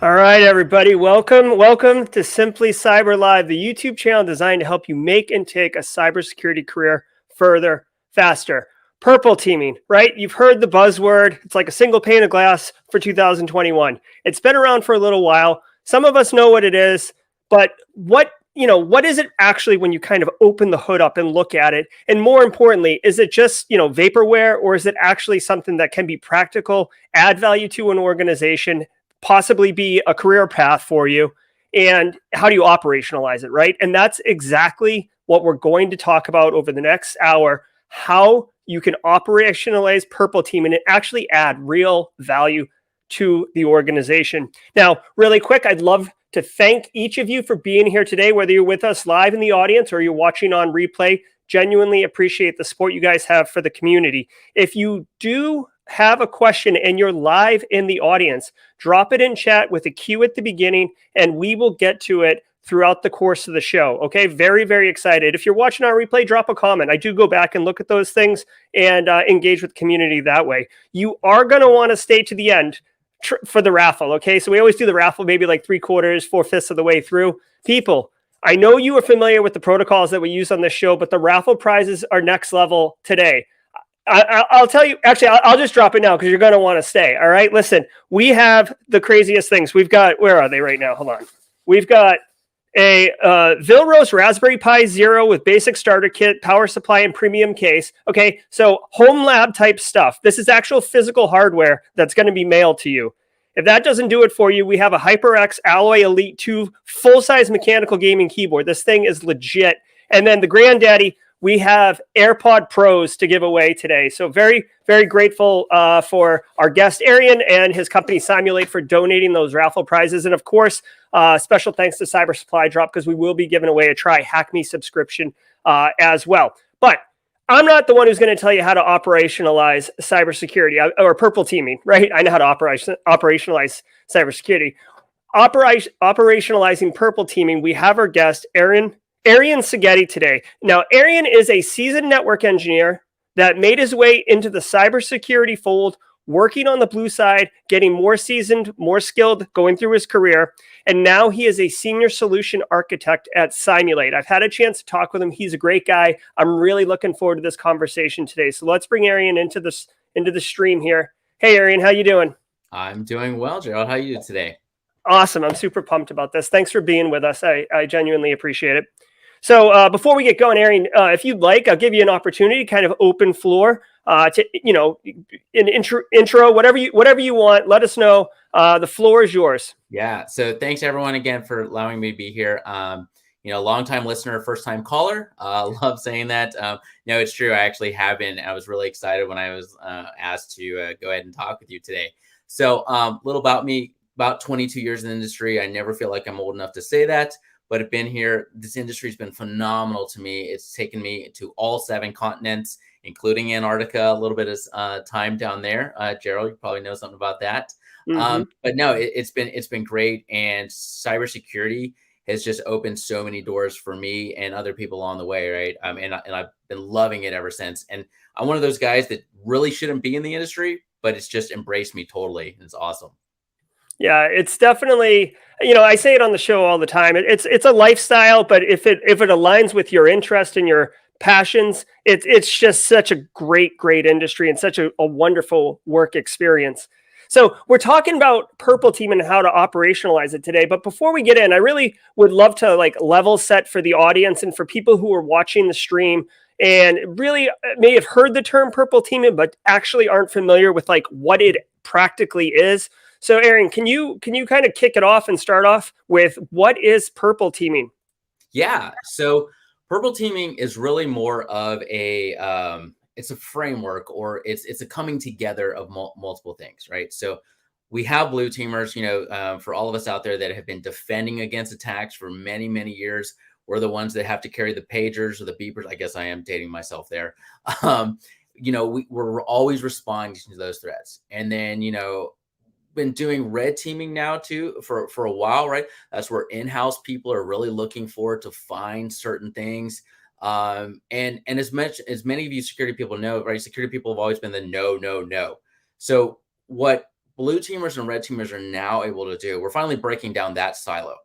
All right, everybody, welcome to SimplyCyber Live, the YouTube channel designed to help you make and take a cybersecurity career further, faster. Purple teaming, right? You've heard the buzzword. It's like a single pane of glass for 2021. It's been around for a little while. Some of us know what it is, but what is it actually when you kind of open the hood up and look at it? And more importantly, is it just, vaporware, or is it actually something that can be practical, add value to an organization, possibly be a career path for you? And how do you operationalize it, right? And that's exactly what we're going to talk about over the next hour, how you can operationalize purple team and actually add real value to the organization. Now, really quick, I'd love to thank each of you for being here today, whether you're with us live in the audience or you're watching on replay. Genuinely appreciate the support you guys have for the community. If you do have a question and you're live in the audience, drop it in chat with a Q at the beginning, and we will get to it throughout the course of the show. Okay, very, very excited. If you're watching our replay, drop a comment. I do go back and look at those things and engage with the community that way. You are going to want to stay to the end for the raffle. Okay, so we always do the raffle maybe like 3/4, 4/5 of the way through. People, I know you are familiar with the protocols that we use on this show, but the raffle prizes are next level today. I'll tell you, actually, I'll just drop it now because you're going to want to stay. All right, listen, we have the craziest things. We've got, where are they right now? Hold on. We've got a Vilros Raspberry Pi Zero with basic starter kit, power supply, and premium case. Okay, so home lab type stuff. This is actual physical hardware that's going to be mailed to you. If that doesn't do it for you, we have a Hyperx Alloy Elite 2 full-size mechanical gaming keyboard. This thing is legit. And then the granddaddy, we have Airpod Pros to give away today. So very, very grateful for our guest, Arien, and his company, Cymulate, for donating those raffle prizes. And of course, special thanks to Cyber Supply Drop, because we will be giving away a Try Hack Me subscription as well. But I'm not the one who's going to tell you how to operationalize cybersecurity or purple teaming, right? I know how to operationalize cybersecurity. Operationalizing purple teaming, we have our guest, Arien Seghetti today. Now, Arien is a seasoned network engineer that made his way into the cybersecurity fold, working on the blue side, getting more seasoned, more skilled, going through his career. And now he is a senior solution architect at Cymulate. I've had a chance to talk with him. He's a great guy. I'm really looking forward to this conversation today. So let's bring Arien into the stream here. Hey, Arien, how you doing? I'm doing well, Gerald. How are you today? Awesome. I'm super pumped about this. Thanks for being with us. I genuinely appreciate it. So before we get going, Arien, if you'd like, I'll give you an opportunity, kind of open floor to, an intro, whatever you want. Let us know. The floor is yours. Yeah. So thanks everyone again for allowing me to be here. Longtime listener, first time caller. Love saying that. It's true. I actually have been. I was really excited when I was asked to go ahead and talk with you today. So little about me, about 22 years in the industry. I never feel like I'm old enough to say that, but I've been here. This industry has been phenomenal to me. It's taken me to all 7 continents, including Antarctica, a little bit of time down there. Gerald, you probably know something about that. Mm-hmm. But no, it's been great. And cybersecurity has just opened so many doors for me and other people along the way, right? And I've been loving it ever since. And I'm one of those guys that really shouldn't be in the industry, but it's just embraced me totally. It's awesome. Yeah, it's definitely, I say it on the show all the time. It's a lifestyle, but if it aligns with your interest and your passions, it's just such a great industry and such a wonderful work experience. So we're talking about purple team and how to operationalize it today. But before we get in, I really would love to level set for the audience and for people who are watching the stream and really may have heard the term purple teaming, but actually aren't familiar with what it practically is. So Arien, can you kind of kick it off and start off with what is purple teaming? Yeah. So purple teaming is really more of it's a framework, or it's a coming together of multiple things, right? So we have blue teamers, for all of us out there that have been defending against attacks for many, many years. We're the ones that have to carry the pagers or the beepers. I guess I am dating myself there. We're always responding to those threats. And then, been doing red teaming now too for a while, right? That's where in-house people are really looking for to find certain things. And as many of you security people know, right? Security people have always been the no. So what blue teamers and red teamers are now able to do, we're finally breaking down that silo.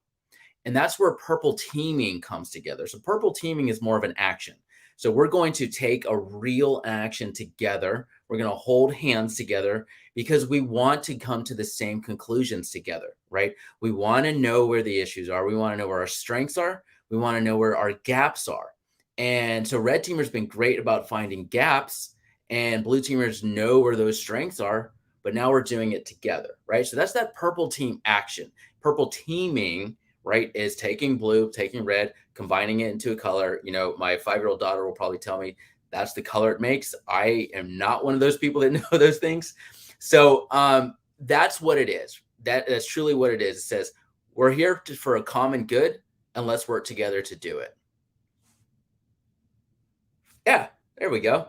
And that's where purple teaming comes together. So purple teaming is more of an action. So we're going to take a real action together. We're going to hold hands together because we want to come to the same conclusions together, right? We want to know where the issues are. We want to know where our strengths are. We want to know where our gaps are. And so red teamers been great about finding gaps, and blue teamers know where those strengths are, but now we're doing it together, right? So that's that purple team action. Purple teaming, right, is taking blue, taking red, combining it into a color. You know, my 5-year-old daughter will probably tell me that's the color it makes. I am not one of those people that know those things. So that's what it is. That's truly what it is. It says we're here for a common good, and let's work together to do it. Yeah, there we go.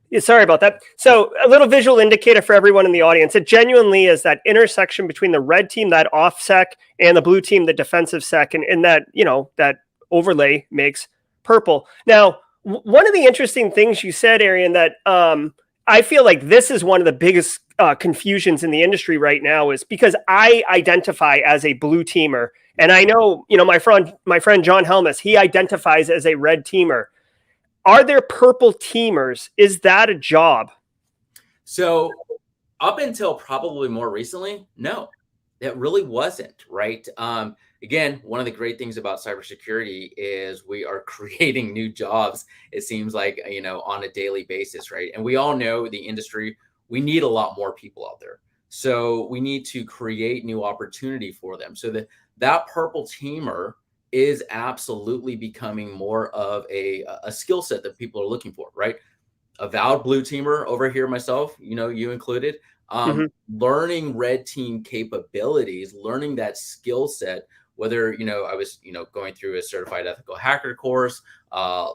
Yeah, sorry about that. So a little visual indicator for everyone in the audience. It genuinely is that intersection between the red team, that off sec, and the blue team, the defensive sec, and that, you know, that overlay makes purple. Now, one of the interesting things you said, Arien, that I feel like this is one of the biggest confusions in the industry right now, is because I identify as a blue teamer, and I know, you know, my friend John Helmus, he identifies as a red teamer. Are there purple teamers? Is that a job? So up until probably more recently, no, it really wasn't, right? Again, one of the great things about cybersecurity is we are creating new jobs, it seems like, you know, on a daily basis, right? And we all know the industry, we need a lot more people out there. So we need to create new opportunity for them. So that purple teamer is absolutely becoming more of a skill set that people are looking for, right? Avowed blue teamer over here, myself, you know, you included, learning red team capabilities, learning that skill set, whether, you know, I was, you know, going through a certified ethical hacker course,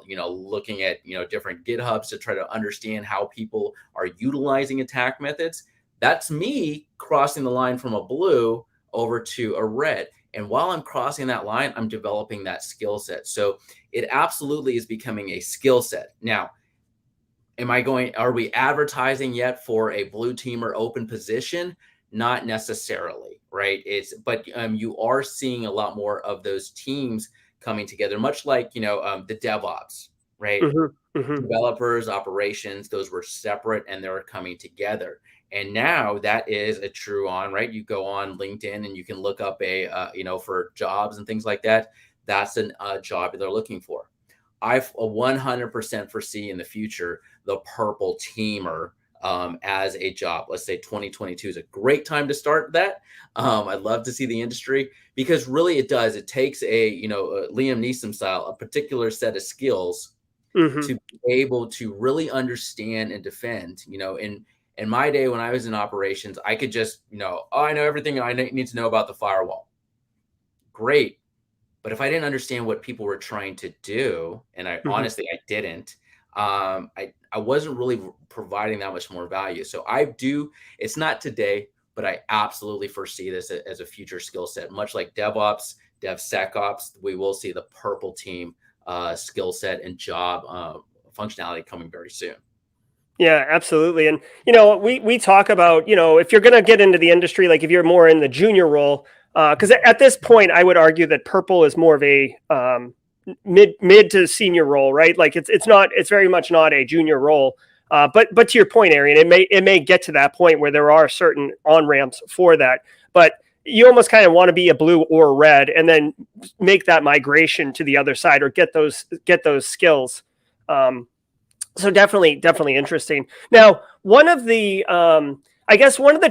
you know, looking at, you know, different GitHubs to try to understand how people are utilizing attack methods. That's me crossing the line from a blue over to a red. And while I'm crossing that line, I'm developing that skill set. So it absolutely is becoming a skill set. Now, are we advertising yet for a blue teamer open position? Not necessarily, right? But you are seeing a lot more of those teams coming together, much like, you know, the DevOps, right? Developers, operations, those were separate and they're coming together. And now that is a true on, right? You go on LinkedIn and you can look up you know, for jobs and things like that. That's a job they're looking for. I 100% foresee in the future the purple teamer as a job. Let's say 2022 is a great time to start that. I'd love to see the industry, because really it does. It takes you know, Liam Neeson style, a particular set of skills to be able to really understand and defend. You know, in my day when I was in operations, I could just, you know, oh, I know everything I need to know about the firewall. Great. But if I didn't understand what people were trying to do, and honestly, I didn't, I wasn't really providing that much more value. So it's not today, but I absolutely foresee this as a future skill set, much like DevOps, DevSecOps. We will see the purple team skill set and job functionality coming very soon. Yeah, absolutely. And, you know, we talk about, you know, if you're going to get into the industry, like if you're more in the junior role, because at this point, I would argue that purple is more of a mid to senior role, right? Like it's very much not a junior role. But to your point, Arien, it may get to that point where there are certain on-ramps for that. But you almost kind of want to be a blue or red and then make that migration to the other side, or get those skills. So definitely interesting. Now, one of the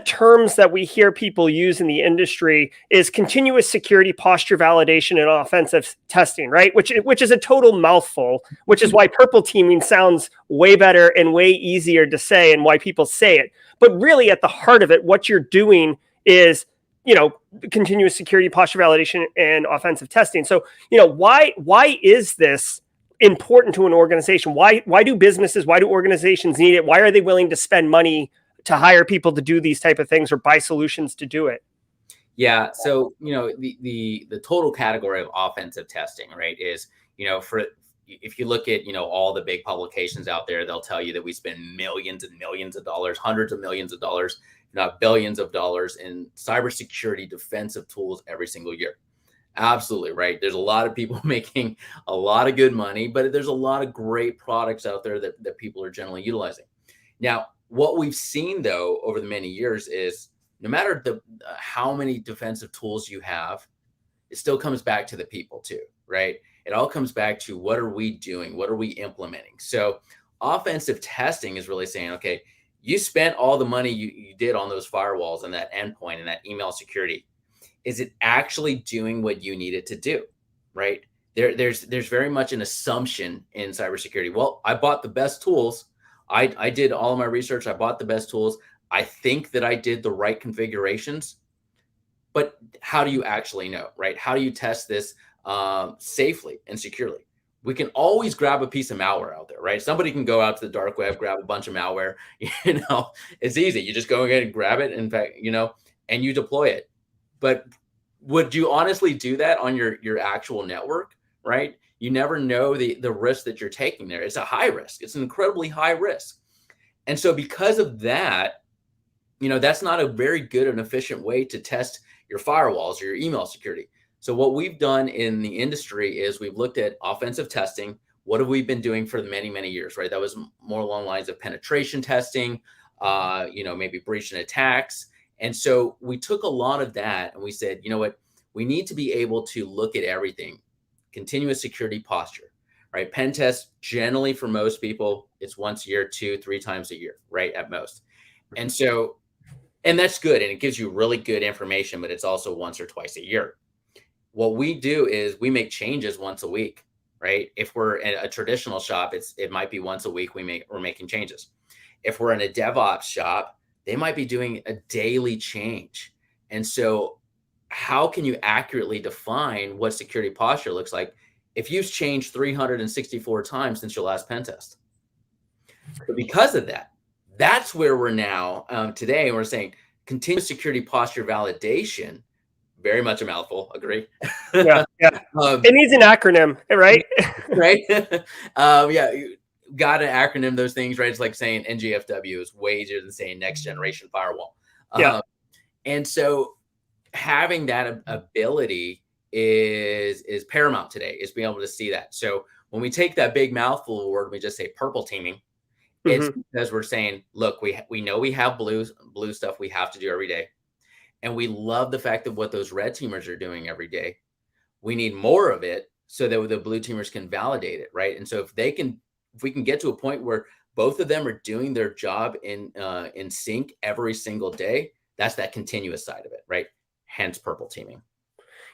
terms that we hear people use in the industry is continuous security posture validation and offensive testing, right? Which is a total mouthful, which is why purple teaming sounds way better and way easier to say, and why people say it. But really at the heart of it, what you're doing is, you know, continuous security posture validation and offensive testing. So, you know, why is this important to an organization? Why do organizations need it? Why are they willing to spend money to hire people to do these type of things, or buy solutions to do it? Yeah. So, you know, the total category of offensive testing, right, is, you know, if you look at, all the big publications out there, they'll tell you that we spend millions and millions of dollars, hundreds of millions of dollars, if not billions of dollars in cybersecurity defensive tools every single year. Absolutely right. There's a lot of people making a lot of good money, but there's a lot of great products out there that people are generally utilizing. Now, what we've seen though over the many years is no matter how many defensive tools you have, it still comes back to the people too, right? It all comes back to what are we doing? What are we implementing? So offensive testing is really saying, okay, you spent all the money you did on those firewalls and that endpoint and that email security. Is it actually doing what you need it to do, right? There's very much an assumption in cybersecurity. Well, I bought the best tools. I did all of my research. I bought the best tools. I think that I did the right configurations, but how do you actually know, right? How do you test this safely and securely? We can always grab a piece of malware out there, right? Somebody can go out to the dark web, grab a bunch of malware. It's easy. You just go ahead and grab it. In fact, and you deploy it. But would you honestly do that on your actual network, right? You never know the risk that you're taking there. It's a high risk. It's an incredibly high risk. And so because of that, that's not a very good and efficient way to test your firewalls or your email security. So what we've done in the industry is we've looked at offensive testing. What have we been doing for many, many years, right? That was more along the lines of penetration testing, maybe breach and attacks. And so we took a lot of that and we said, you know what, we need to be able to look at everything. Continuous security posture, right? Pen test, generally for most people, it's once a year, 2-3 times a year, right? At most. And so, and that's good. And it gives you really good information, but it's also once or twice a year. What we do is we make changes once a week, right? If we're in a traditional shop, it might be once a week we're making changes. If we're in a DevOps shop, they might be doing a daily change. And so how can you accurately define what security posture looks like if you've changed 364 times since your last pen test? So because of that, that's where we're now today. And we're saying continuous security posture validation, very much a mouthful, agree? Yeah. It needs an acronym, right? Right. Got to acronym those things, right? It's like saying NGFW is way easier than saying next generation firewall. And so having that ability is paramount today, is being able to see that. So when we take that big mouthful word, we just say purple teaming. It's because we're saying, look, we know we have blue stuff we have to do every day. And we love the fact that what those red teamers are doing every day, we need more of it so that the blue teamers can validate it, right? And so if we can get to a point where both of them are doing their job in sync every single day, that's that continuous side of it, right? Hence purple teaming.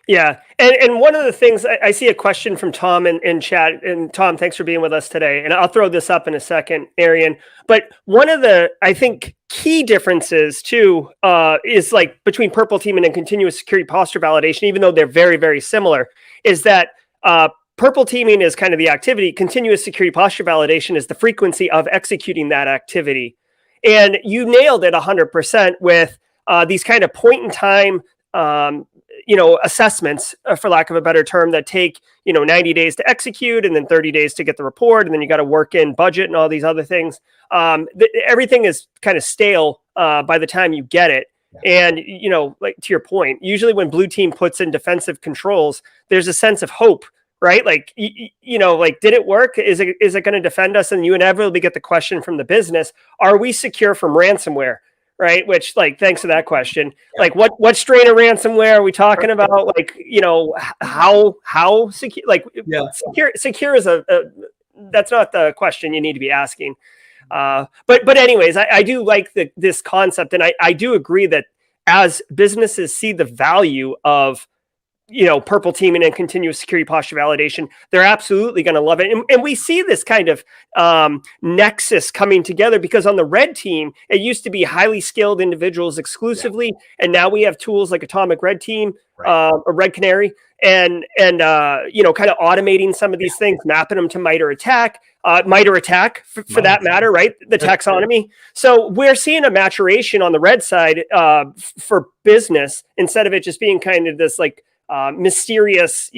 Yeah. And one of the things, I see a question from Tom in chat. And Tom, thanks for being with us today. And I'll throw this up in a second, Arien. But one of the, I think, key differences too is like between purple teaming and continuous security posture validation, even though they're very, very similar, is that purple teaming is kind of the activity. Continuous security posture validation is the frequency of executing that activity. And you nailed it 100% with these kind of point in time assessments, for lack of a better term, that take, 90 days to execute and then 30 days to get the report. And then you got to work in budget and all these other things. Everything is kind of stale by the time you get it. And, like to your point, usually when blue team puts in defensive controls, there's a sense of hope, right? Like, did it work? Is it going to defend us? And you inevitably get the question from the business, are we secure from ransomware? Right. Which, like, thanks for that question. Yeah. Like, what strain of ransomware are we talking about? Like, how secure, like, secure is that's not the question you need to be asking. But anyways, I do like this concept. And I do agree that as businesses see the value of, purple teaming and continuous security posture validation, they're absolutely going to love it. And we see this kind of nexus coming together because on the red team, it used to be highly skilled individuals exclusively. Yeah. And now we have tools like Atomic Red Team, or Red Canary, and kind of automating some of these things, mapping them to MITRE ATT&CK, for that matter, right? The taxonomy. So we're seeing a maturation on the red side for business, instead of it just being kind of this like mysterious,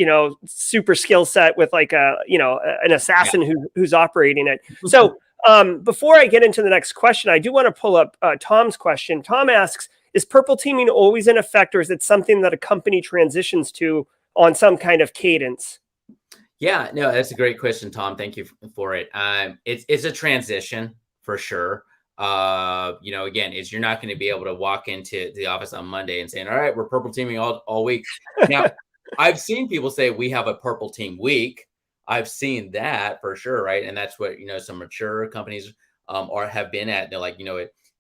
super skill set with like an assassin who's operating it. So before I get into the next question, I do want to pull up Tom's question. Tom asks, is purple teaming always in effect, or is it something that a company transitions to on some kind of cadence? Yeah, no, that's a great question, Tom. Thank you for it. It's a transition for sure. Again, you're not going to be able to walk into the office on Monday and saying, all right, we're purple teaming all week. Now, I've seen people say we have a purple team week. I've seen that for sure, right? And that's what, some mature companies have been at. They're like,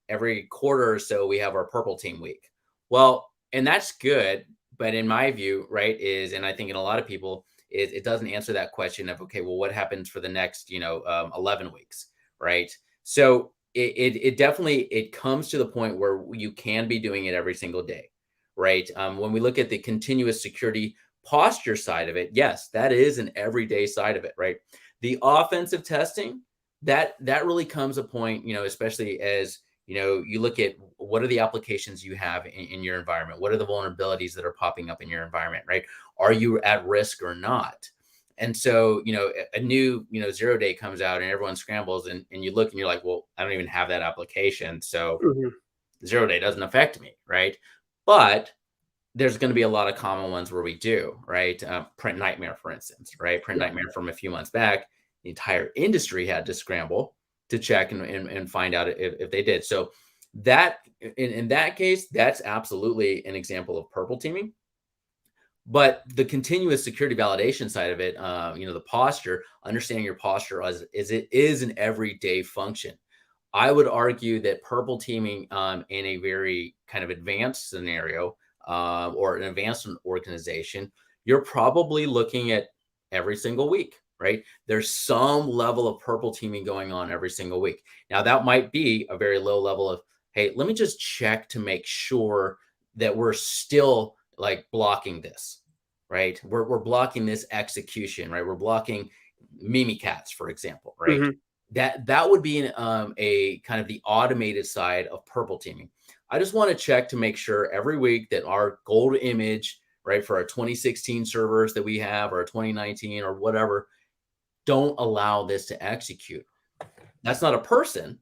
every quarter or so we have our purple team week. Well, and that's good. But in my view, right, and I think in a lot of people, it doesn't answer that question of, okay, well, what happens for the next, 11 weeks, right? So it definitely comes to the point where you can be doing it every single day, right? When we look at the continuous security posture side of it, yes, that is an everyday side of it, right? The offensive testing, that really comes a point, especially as, you look at what are the applications you have in your environment? What are the vulnerabilities that are popping up in your environment, right? Are you at risk or not? And so, a new, 0 day comes out and everyone scrambles and you look and you're like, well, I don't even have that application. So 0 day doesn't affect me, right? But there's going to be a lot of common ones where we do, right? Print Nightmare, for instance, right? Print Nightmare from a few months back, the entire industry had to scramble to check and find out if they did. So that in that case, that's absolutely an example of purple teaming. But the continuous security validation side of it, the posture, understanding your posture as it is an everyday function. I would argue that purple teaming in a very kind of advanced scenario or an advanced organization, you're probably looking at every single week, right? There's some level of purple teaming going on every single week. Now, that might be a very low level of, hey, let me just check to make sure that we're still like blocking this, right? We're blocking this execution, right? We're blocking Mimikatz, for example, right? That would be a kind of the automated side of purple teaming. I just want to check to make sure every week that our gold image, right, for our 2016 servers that we have, or 2019 or whatever, don't allow this to execute. That's not a person,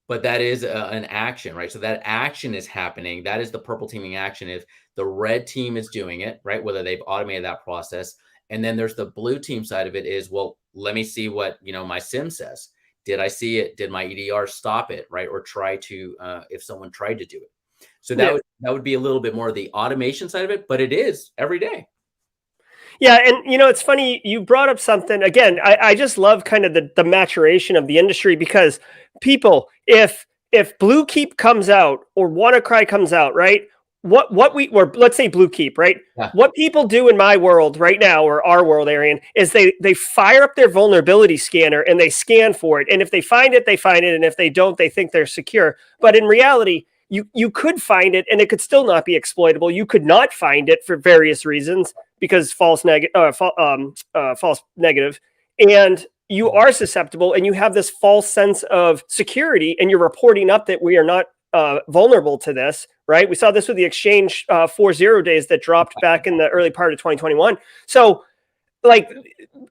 but that is an action, right? So that action is happening. That is the purple teaming action. If the red team is doing it, right, whether they've automated that process. And then there's the blue team side of it is, well, let me see what, my SIM says. Did I see it? Did my EDR stop it, right? Or try to, if someone tried to do it. So that would be a little bit more of the automation side of it, but it is every day. Yeah, and it's funny you brought up something again. I just love kind of the maturation of the industry, because people, if Bluekeep comes out or WannaCry comes out, right? Or let's say Bluekeep, right? Yeah. What people do in my world right now, or our world, Arien, is they fire up their vulnerability scanner and they scan for it. And if they find it, they find it. And if they don't, they think they're secure. But in reality, you could find it and it could still not be exploitable. You could not find it for various reasons, because false negative, and you are susceptible, and you have this false sense of security, and you're reporting up that we are not vulnerable to this, right? We saw this with the Exchange 4.0 days that dropped back in the early part of 2021. So, like,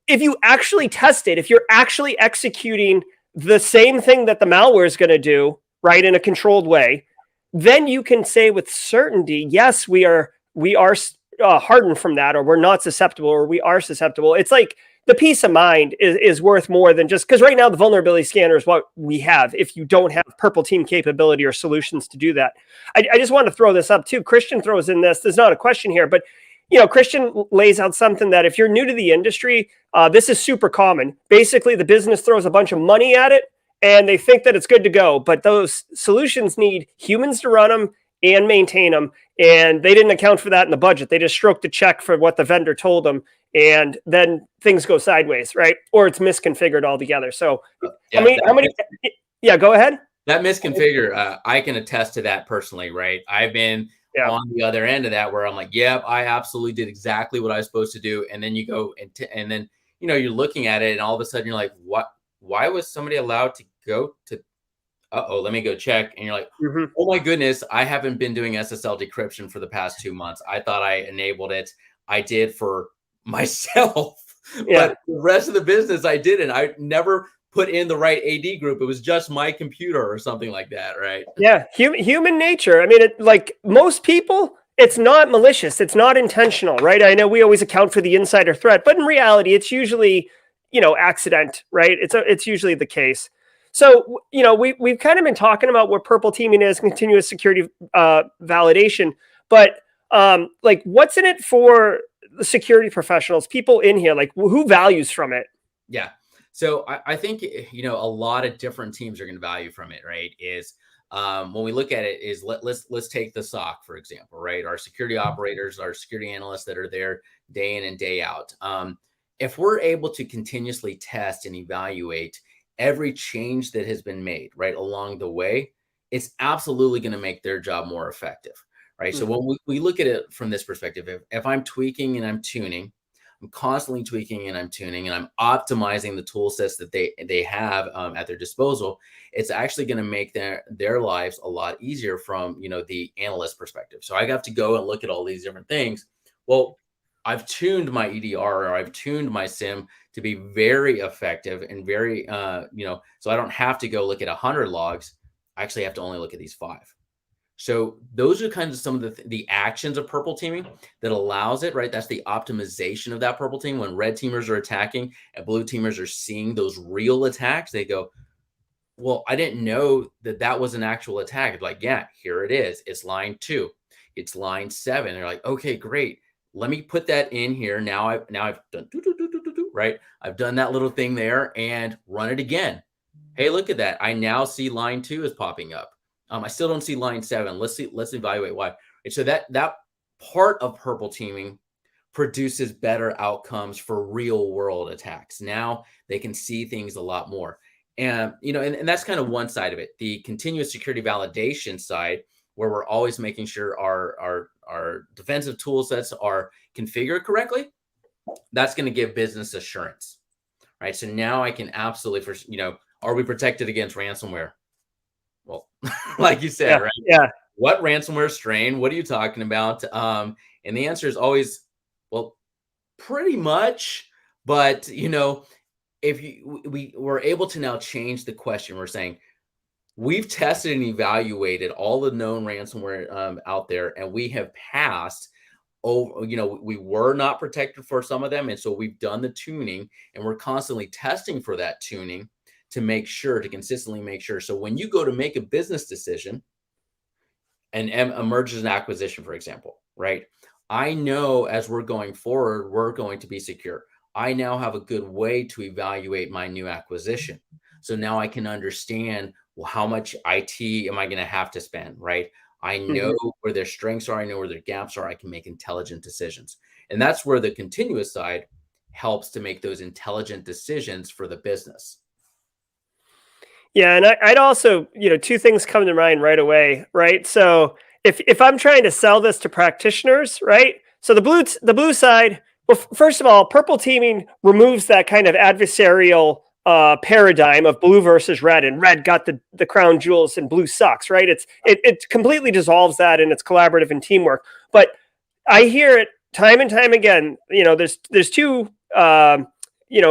if you actually test it, if you're actually executing the same thing that the malware is going to do, right, in a controlled way, then you can say with certainty, yes, we are hardened from that, or we're not susceptible, or we are susceptible. It's like the peace of mind is worth more than just, because right now the vulnerability scanner is what we have if you don't have purple team capability or solutions to do that. I just want to throw this up too. Christian throws in this. There's not a question here, but Christian lays out something that if you're new to the industry, this is super common. Basically, the business throws a bunch of money at it and they think that it's good to go, but those solutions need humans to run them and maintain them. And they didn't account for that in the budget. They just stroked a check for what the vendor told them. And then things go sideways, right? Or it's misconfigured altogether. So how many? Yeah, go ahead. That misconfigure, I can attest to that personally, right? I've been on the other end of that, where I'm like, yep, I absolutely did exactly what I was supposed to do. And then you go and then, you're looking at it and all of a sudden you're like, what? Why was somebody allowed to go to uh-oh, let me go check. And you're like, Mhm. oh my goodness, I haven't been doing SSL decryption for the past 2 months. I thought I enabled it. I did for myself, Yeah. but the rest of the business I didn't. I never put in the right AD group. It was just my computer or something like that, right? Yeah, human nature. I mean, like most people, it's not malicious. It's not intentional, right? I know we always account for the insider threat, but in reality, it's usually, accident, right? It's usually the case. So, we've kind of been talking about what purple teaming is, continuous security validation, but like, what's in it for the security professionals, people in here? Like, who values from it? Yeah. So I think, a lot of different teams are going to value from it, right? Is when we look at it is let's take the SOC, for example, right? Our security operators, our security analysts that are there day in and day out. If we're able to continuously test and evaluate every change that has been made, right, along the way, it's absolutely going to make their job more effective, right? So when we look at it from this perspective, if I'm tweaking and I'm tuning, I'm constantly tweaking and I'm tuning and I'm optimizing the tool sets that they have at their disposal. It's actually going to make their lives a lot easier from the analyst perspective. So I have to go and look at all these different things. Well, I've tuned my EDR or I've tuned my SIM to be very effective and very so I don't have to go look at 100 logs. I actually have to only look at these 5. So those are kind of some of the actions of purple teaming that allows it, right? That's the optimization of that purple team. When red teamers are attacking and blue teamers are seeing those real attacks, they go, well, I didn't know that was an actual attack. It's like, yeah, here it is. It's line 2. It's line 7. They're like, okay, great. Let me put that in here. Now I've done right. I've done that little thing there and run it again. Hey, look at that. I now see line 2 is popping up. I still don't see line 7. Let's evaluate why. And so that part of purple teaming produces better outcomes for real world attacks. Now they can see things a lot more. And, and that's kind of one side of it. The continuous security validation side, where we're always making sure our defensive tool sets are configured correctly, that's going to give business assurance, right? So now I can absolutely, are we protected against ransomware? Well, like you said, Yeah, right? yeah. What ransomware strain? What are you talking about? And the answer is always, well, pretty much. But if we were able to now change the question, we're saying we've tested and evaluated all the known ransomware out there, and we have passed. Oh, we were not protected for some of them, and so we've done the tuning, and we're constantly testing for that tuning to consistently make sure. So when you go to make a business decision and a mergers and acquisition, for example, right? I know as we're going forward, we're going to be secure. I now have a good way to evaluate my new acquisition. So now I can understand, well, how much IT am I going to have to spend, right? I know where their strengths are. I know where their gaps are. I can make intelligent decisions. And that's where the continuous side helps to make those intelligent decisions for the business. Yeah, and I'd also, 2 things come to mind right away, right? So if I'm trying to sell this to practitioners, right? So the blue side, well, first of all, purple teaming removes that kind of adversarial paradigm of blue versus red, and red got the crown jewels and blue sucks, right? It completely dissolves that, and it's collaborative and teamwork. But I hear it time and time again. There's 2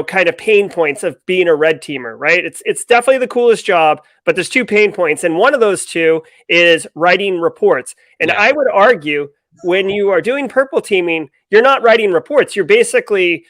kind of pain points of being a red teamer, right? It's definitely the coolest job, but there's 2 pain points. And one of those 2 is writing reports. And I would argue when you are doing purple teaming, you're not writing reports. You're basically,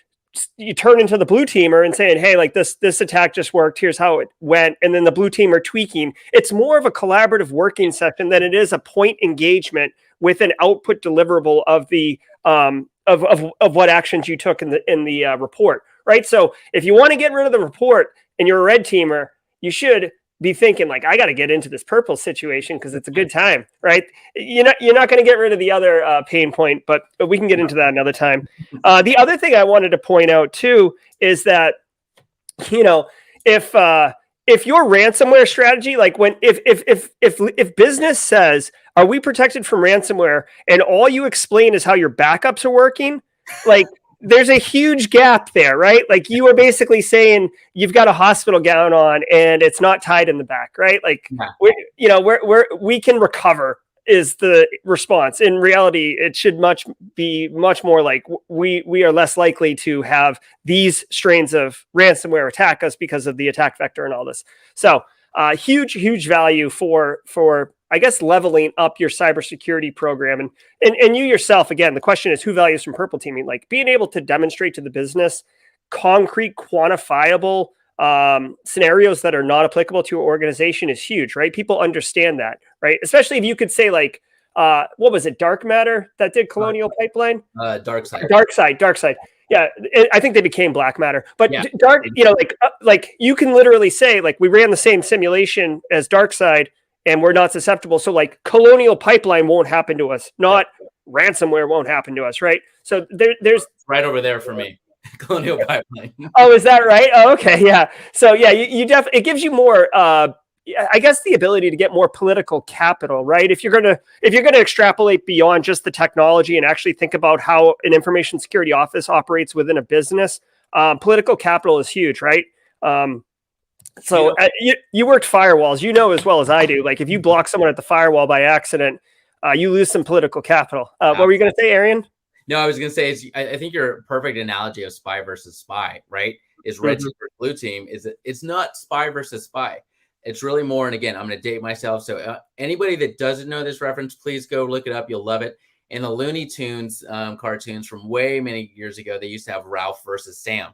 you turn into the blue teamer and saying, hey, like this attack just worked. Here's how it went. And then the blue teamer tweaking. It's more of a collaborative working session than it is a point engagement with an output deliverable of the of what actions you took in the report. Right. So if you want to get rid of the report and you're a red teamer, you should be thinking like, I got to get into this purple situation because it's a good time. Right. You're not going to get rid of the other pain point, but we can get into that another time. The other thing I wanted to point out, too, is that, if your ransomware strategy, like if business says, are we protected from ransomware? And all you explain is how your backups are working, like, there's a huge gap there, right? Like you were basically saying you've got a hospital gown on and it's not tied in the back, right? Like we can recover is the response. In reality, it should be much more like we are less likely to have these strains of ransomware attack us because of the attack vector and all this. So huge value for I guess leveling up your cybersecurity program and you yourself. Again, the question is who values from purple teaming? Like being able to demonstrate to the business concrete, quantifiable scenarios that are not applicable to your organization is huge, right? People understand that, right? Especially if you could say like, what was it, Dark Matter that did Colonial Pipeline? Dark Side. Dark Side. Yeah, I think they became Black Matter, but Yeah. Dark, like you can literally say like we ran the same simulation as Dark Side and we're not susceptible. So like Colonial Pipeline won't happen to us, not ransomware won't happen to us, right? So there's right over there for me. Colonial Pipeline. Oh, is that right? Oh, okay, yeah. So yeah, you definitely, it gives you more, I guess, the ability to get more political capital, right? If you're gonna extrapolate beyond just the technology and actually think about how an information security office operates within a business, political capital is huge, right? You worked firewalls, you know as well as I do. Like if you block someone at the firewall by accident, you lose some political capital. What were you going to say, Arien? No, I was going to say, I think your perfect analogy of spy versus spy, right, is red team versus blue team. It's not spy versus spy. It's really more, and again, I'm going to date myself. So anybody that doesn't know this reference, please go look it up. You'll love it. In the Looney Tunes cartoons from way many years ago, they used to have Ralph versus Sam.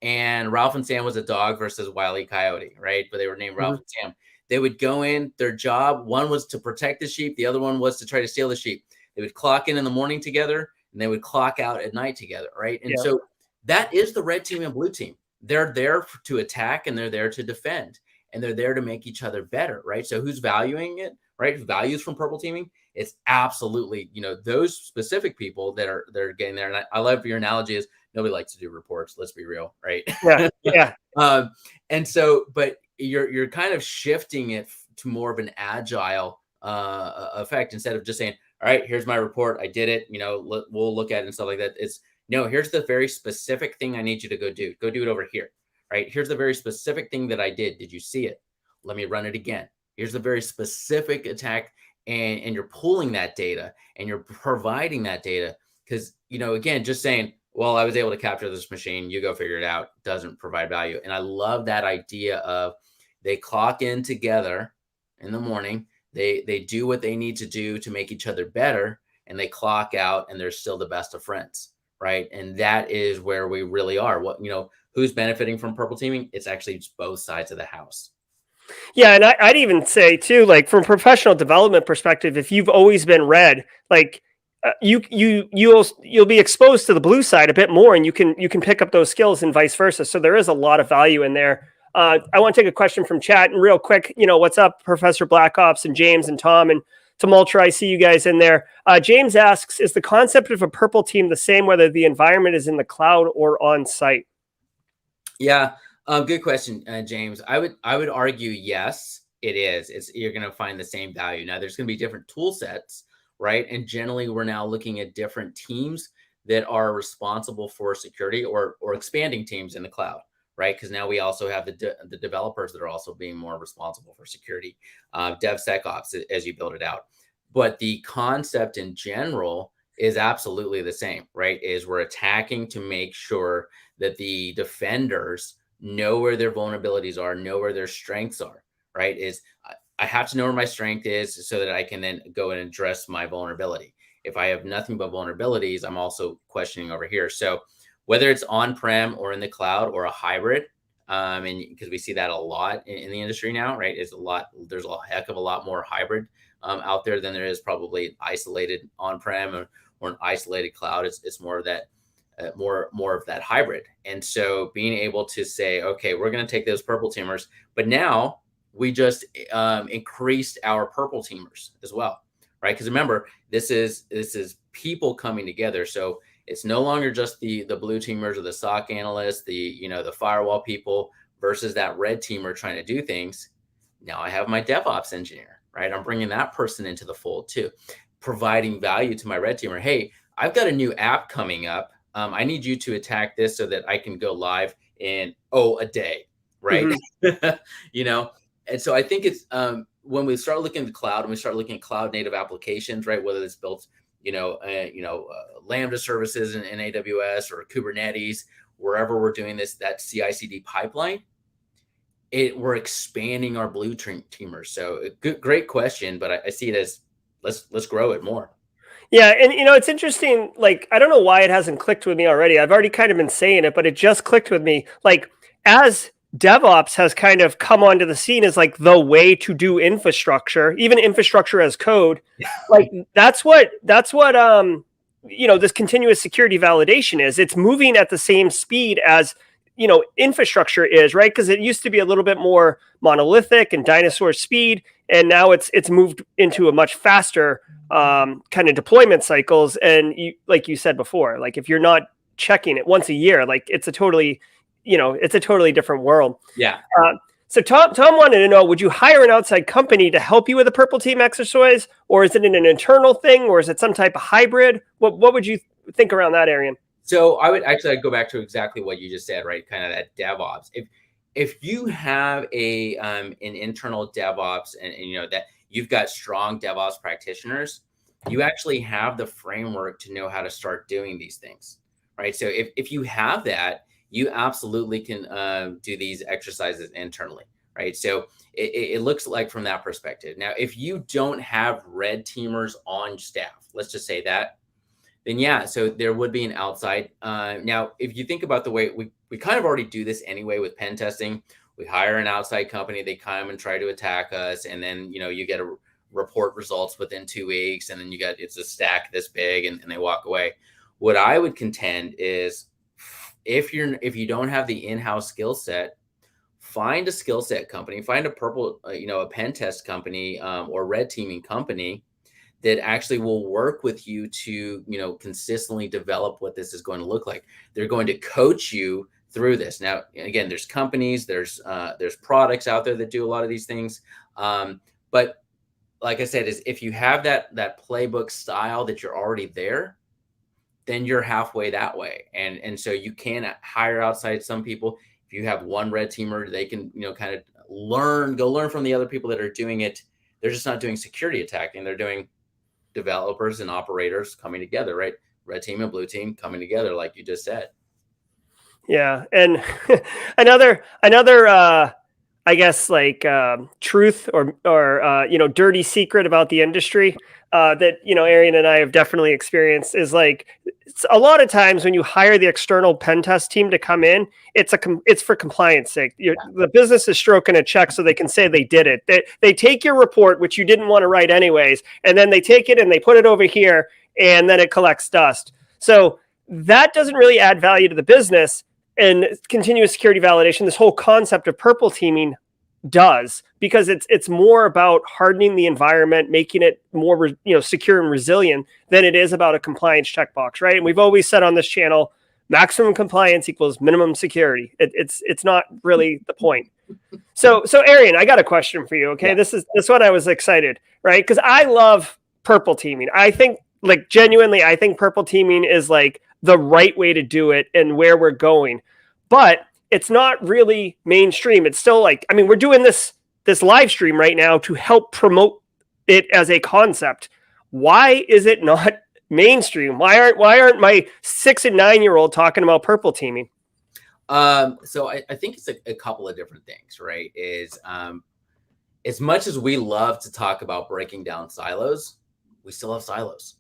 And Ralph and Sam was a dog versus Wile E. Coyote, right? But they were named Ralph and Sam. They would go in, their job, one was to protect the sheep. The other one was to try to steal the sheep. They would clock in the morning together and they would clock out at night together, right? And so that is the red team and blue team. They're there to attack and they're there to defend and they're there to make each other better, right? So who's valuing it, right? Values from purple teaming? It's absolutely, those specific people they're getting there. And I love your analogy is nobody likes to do reports. Let's be real, right? Yeah. And so, but you're kind of shifting it to more of an agile effect instead of just saying, all right, here's my report. I did it. We'll look at it and stuff like that. It's no, here's the very specific thing I need you to go do. Go do it over here, right? Here's the very specific thing that I did. Did you see it? Let me run it again. Here's the very specific attack. And you're pulling that data and you're providing that data because, again, just saying, well, I was able to capture this machine, you go figure it out, doesn't provide value. And I love that idea of they clock in together in the morning. They do what they need to do to make each other better, and they clock out and they're still the best of friends, right? And that is where we really are. Who's benefiting from purple teaming? It's actually both sides of the house. Yeah, and I'd even say too, like from a professional development perspective, if you've always been red, like you'll be exposed to the blue side a bit more, and you can pick up those skills and vice versa. So there is a lot of value in there. I want to take a question from chat and real quick. What's up, Professor Black Ops and James and Tom and Tumultra? I see you guys in there. James asks, is the concept of a purple team the same whether the environment is in the cloud or on site? Yeah. Good question, James. I would argue yes, it is. You're going to find the same value. Now, there's going to be different tool sets, right? And generally, we're now looking at different teams that are responsible for security or expanding teams in the cloud, right? Because now we also have the developers that are also being more responsible for security, DevSecOps as you build it out. But the concept in general is absolutely the same, right? Is we're attacking to make sure that the defenders know where their vulnerabilities are, know where their strengths are, right? I have to know where my strength is so that I can then go and address my vulnerability. If I have nothing but vulnerabilities, I'm also questioning over here. So whether it's on-prem or in the cloud or a hybrid, and because we see that a lot in the industry now, right? There's a heck of a lot more hybrid out there than there is probably isolated on-prem or an isolated cloud. It's more of that. More of that hybrid. And so being able to say, okay, we're going to take those purple teamers, but now we just increased our purple teamers as well, right? Because remember, this is people coming together. So it's no longer just the blue teamers or the SOC analysts, the firewall people versus that red teamer trying to do things. Now I have my DevOps engineer, right? I'm bringing that person into the fold too, providing value to my red teamer. Hey, I've got a new app coming up. I need you to attack this so that I can go live in a day, right? You know, and so I think it's when we start looking at the cloud and we start looking at cloud native applications, right? Whether it's built, Lambda services in AWS or Kubernetes, wherever we're doing that CI/CD pipeline, we're expanding our blue teamers. So great question, but I see it as let's grow it more. Yeah, and it's interesting. Like, I don't know why it hasn't clicked with me already. I've already kind of been saying it, but it just clicked with me. Like, as DevOps has kind of come onto the scene as like the way to do infrastructure, even infrastructure as code. Like, that's what this continuous security validation is. It's moving at the same speed as infrastructure is, right? Because it used to be a little bit more monolithic and dinosaur speed, and now it's moved into a much faster kind of deployment cycles. And like you said before, like if you're not checking it once a year, like it's a totally different world. Yeah. So Tom wanted to know, would you hire an outside company to help you with a purple team exercise, or is it an internal thing, or is it some type of hybrid? What would you think around that, Arien? So I'd go back to exactly what you just said, right? Kind of that DevOps. If you have an internal DevOps and that you've got strong DevOps practitioners, you actually have the framework to know how to start doing these things, right? So if you have that, you absolutely can do these exercises internally, right? So it looks like from that perspective. Now, if you don't have red teamers on staff, let's just say that, then yeah, so there would be an outside. Now, if you think about the way we kind of already do this anyway with pen testing, we hire an outside company, they come and try to attack us, and then you get a report results within 2 weeks, and then it's a stack this big, and they walk away. What I would contend is if you don't have the in-house skill set, find a skill set company, find a purple, a pen test company or red teaming company that actually will work with you to, consistently develop what this is going to look like. They're going to coach you through this. Now, again, there's companies, there's products out there that do a lot of these things. But like I said, is if you have that playbook style that you're already there, then you're halfway that way. And so you can hire outside some people. If you have one red teamer, they can, kind of learn from the other people that are doing it. They're just not doing security attacking. They're doing developers and operators coming together, right? Red team and blue team coming together, like you just said. Yeah. And another I guess like truth or dirty secret about the industry that Arien and I have definitely experienced is like it's a lot of times when you hire the external pen test team to come in, it's for compliance sake. The business is stroking a check so they can say they did it. They take your report, which you didn't want to write anyways, and then they take it and they put it over here, and then it collects dust. So that doesn't really add value to the business. And continuous security validation, this whole concept of purple teaming does, because it's more about hardening the environment, making it more secure and resilient than it is about a compliance checkbox, right? And we've always said on this channel, maximum compliance equals minimum security. It's not really the point. So Arien, I got a question for you. Okay, yeah. This one I was excited, right? Because I love purple teaming. I think genuinely, I think purple teaming is like the right way to do it and where we're going. But it's not really mainstream. It's still we're doing this live stream right now to help promote it as a concept. Why is it not mainstream? Why aren't my 6 and 9-year-old talking about purple teaming? So I think it's a couple of different things, right? Is as much as we love to talk about breaking down silos, we still have silos.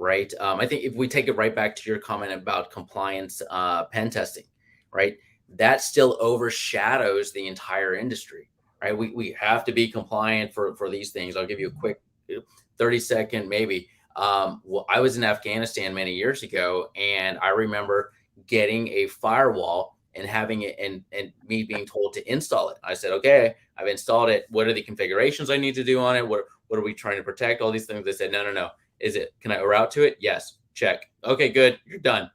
Right. I think if we take it right back to your comment about compliance pen testing, right, that still overshadows the entire industry. Right. We have to be compliant for these things. I'll give you a quick 30-second maybe. Well, I was in Afghanistan many years ago, and I remember getting a firewall and having it and me being told to install it. I said, okay, I've installed it. What are the configurations I need to do on it? What are we trying to protect? All these things. They said, no. Can I route to it? Yes. Check. Okay, good. You're done.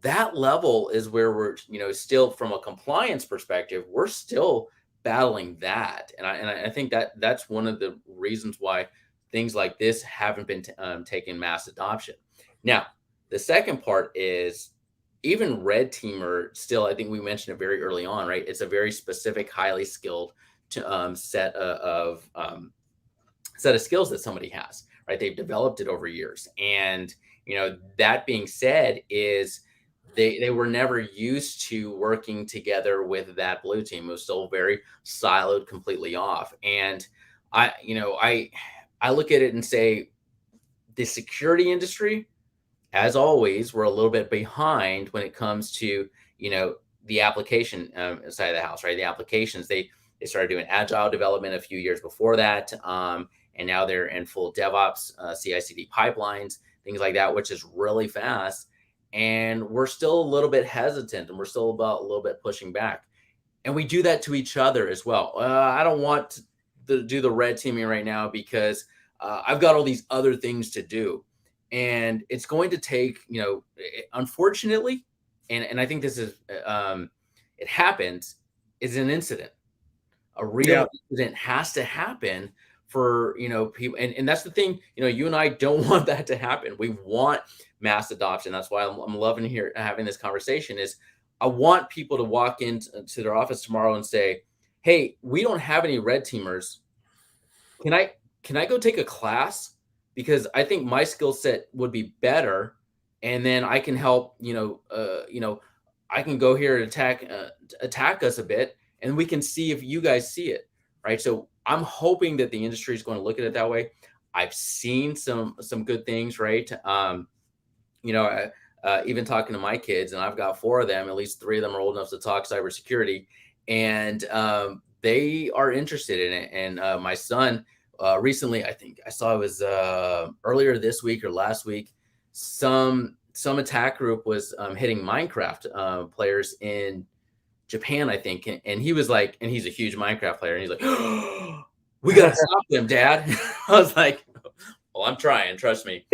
That level is where we're, still from a compliance perspective, we're still battling that. And I think that's one of the reasons why things like this haven't been taking mass adoption. Now, The second part is even red teamer still, I think we mentioned it very early on, right? It's a very specific, highly skilled set of skills that somebody has, right? They've developed it over years. And, that being said is they were never used to working together with that blue team. It was still very siloed, completely off. And I look at it and say the security industry, as always, we're a little bit behind when it comes to, the application side of the house, right? The applications, they started doing agile development a few years before that. And now they're in full DevOps, CI/CD pipelines, things like that, which is really fast. And we're still a little bit hesitant, and we're still about a little bit pushing back. And we do that to each other as well. I don't want to do the red teaming right now because I've got all these other things to do. And it's going to take, unfortunately, and I think this is, it happens, is an incident. A real incident has to happen for, people. And that's the thing, you and I don't want that to happen. We want mass adoption. That's why I'm loving having this conversation is I want people to walk into their office tomorrow and say, hey, we don't have any red teamers. Can I go take a class? Because I think my skill set would be better. And then I can help, I can go here and attack us a bit, and we can see if you guys see it. Right. So I'm hoping that the industry is going to look at it that way. I've seen some good things, right? Even talking to my kids, and I've got 4 of them, at least 3 of them are old enough to talk cybersecurity, and they are interested in it. And my son recently, I think I saw it was earlier this week or last week, some attack group was hitting Minecraft players in Japan, I think. And he was like, and he's a huge Minecraft player. And he's like, oh, we got to stop them, Dad. I was like, well, I'm trying, trust me.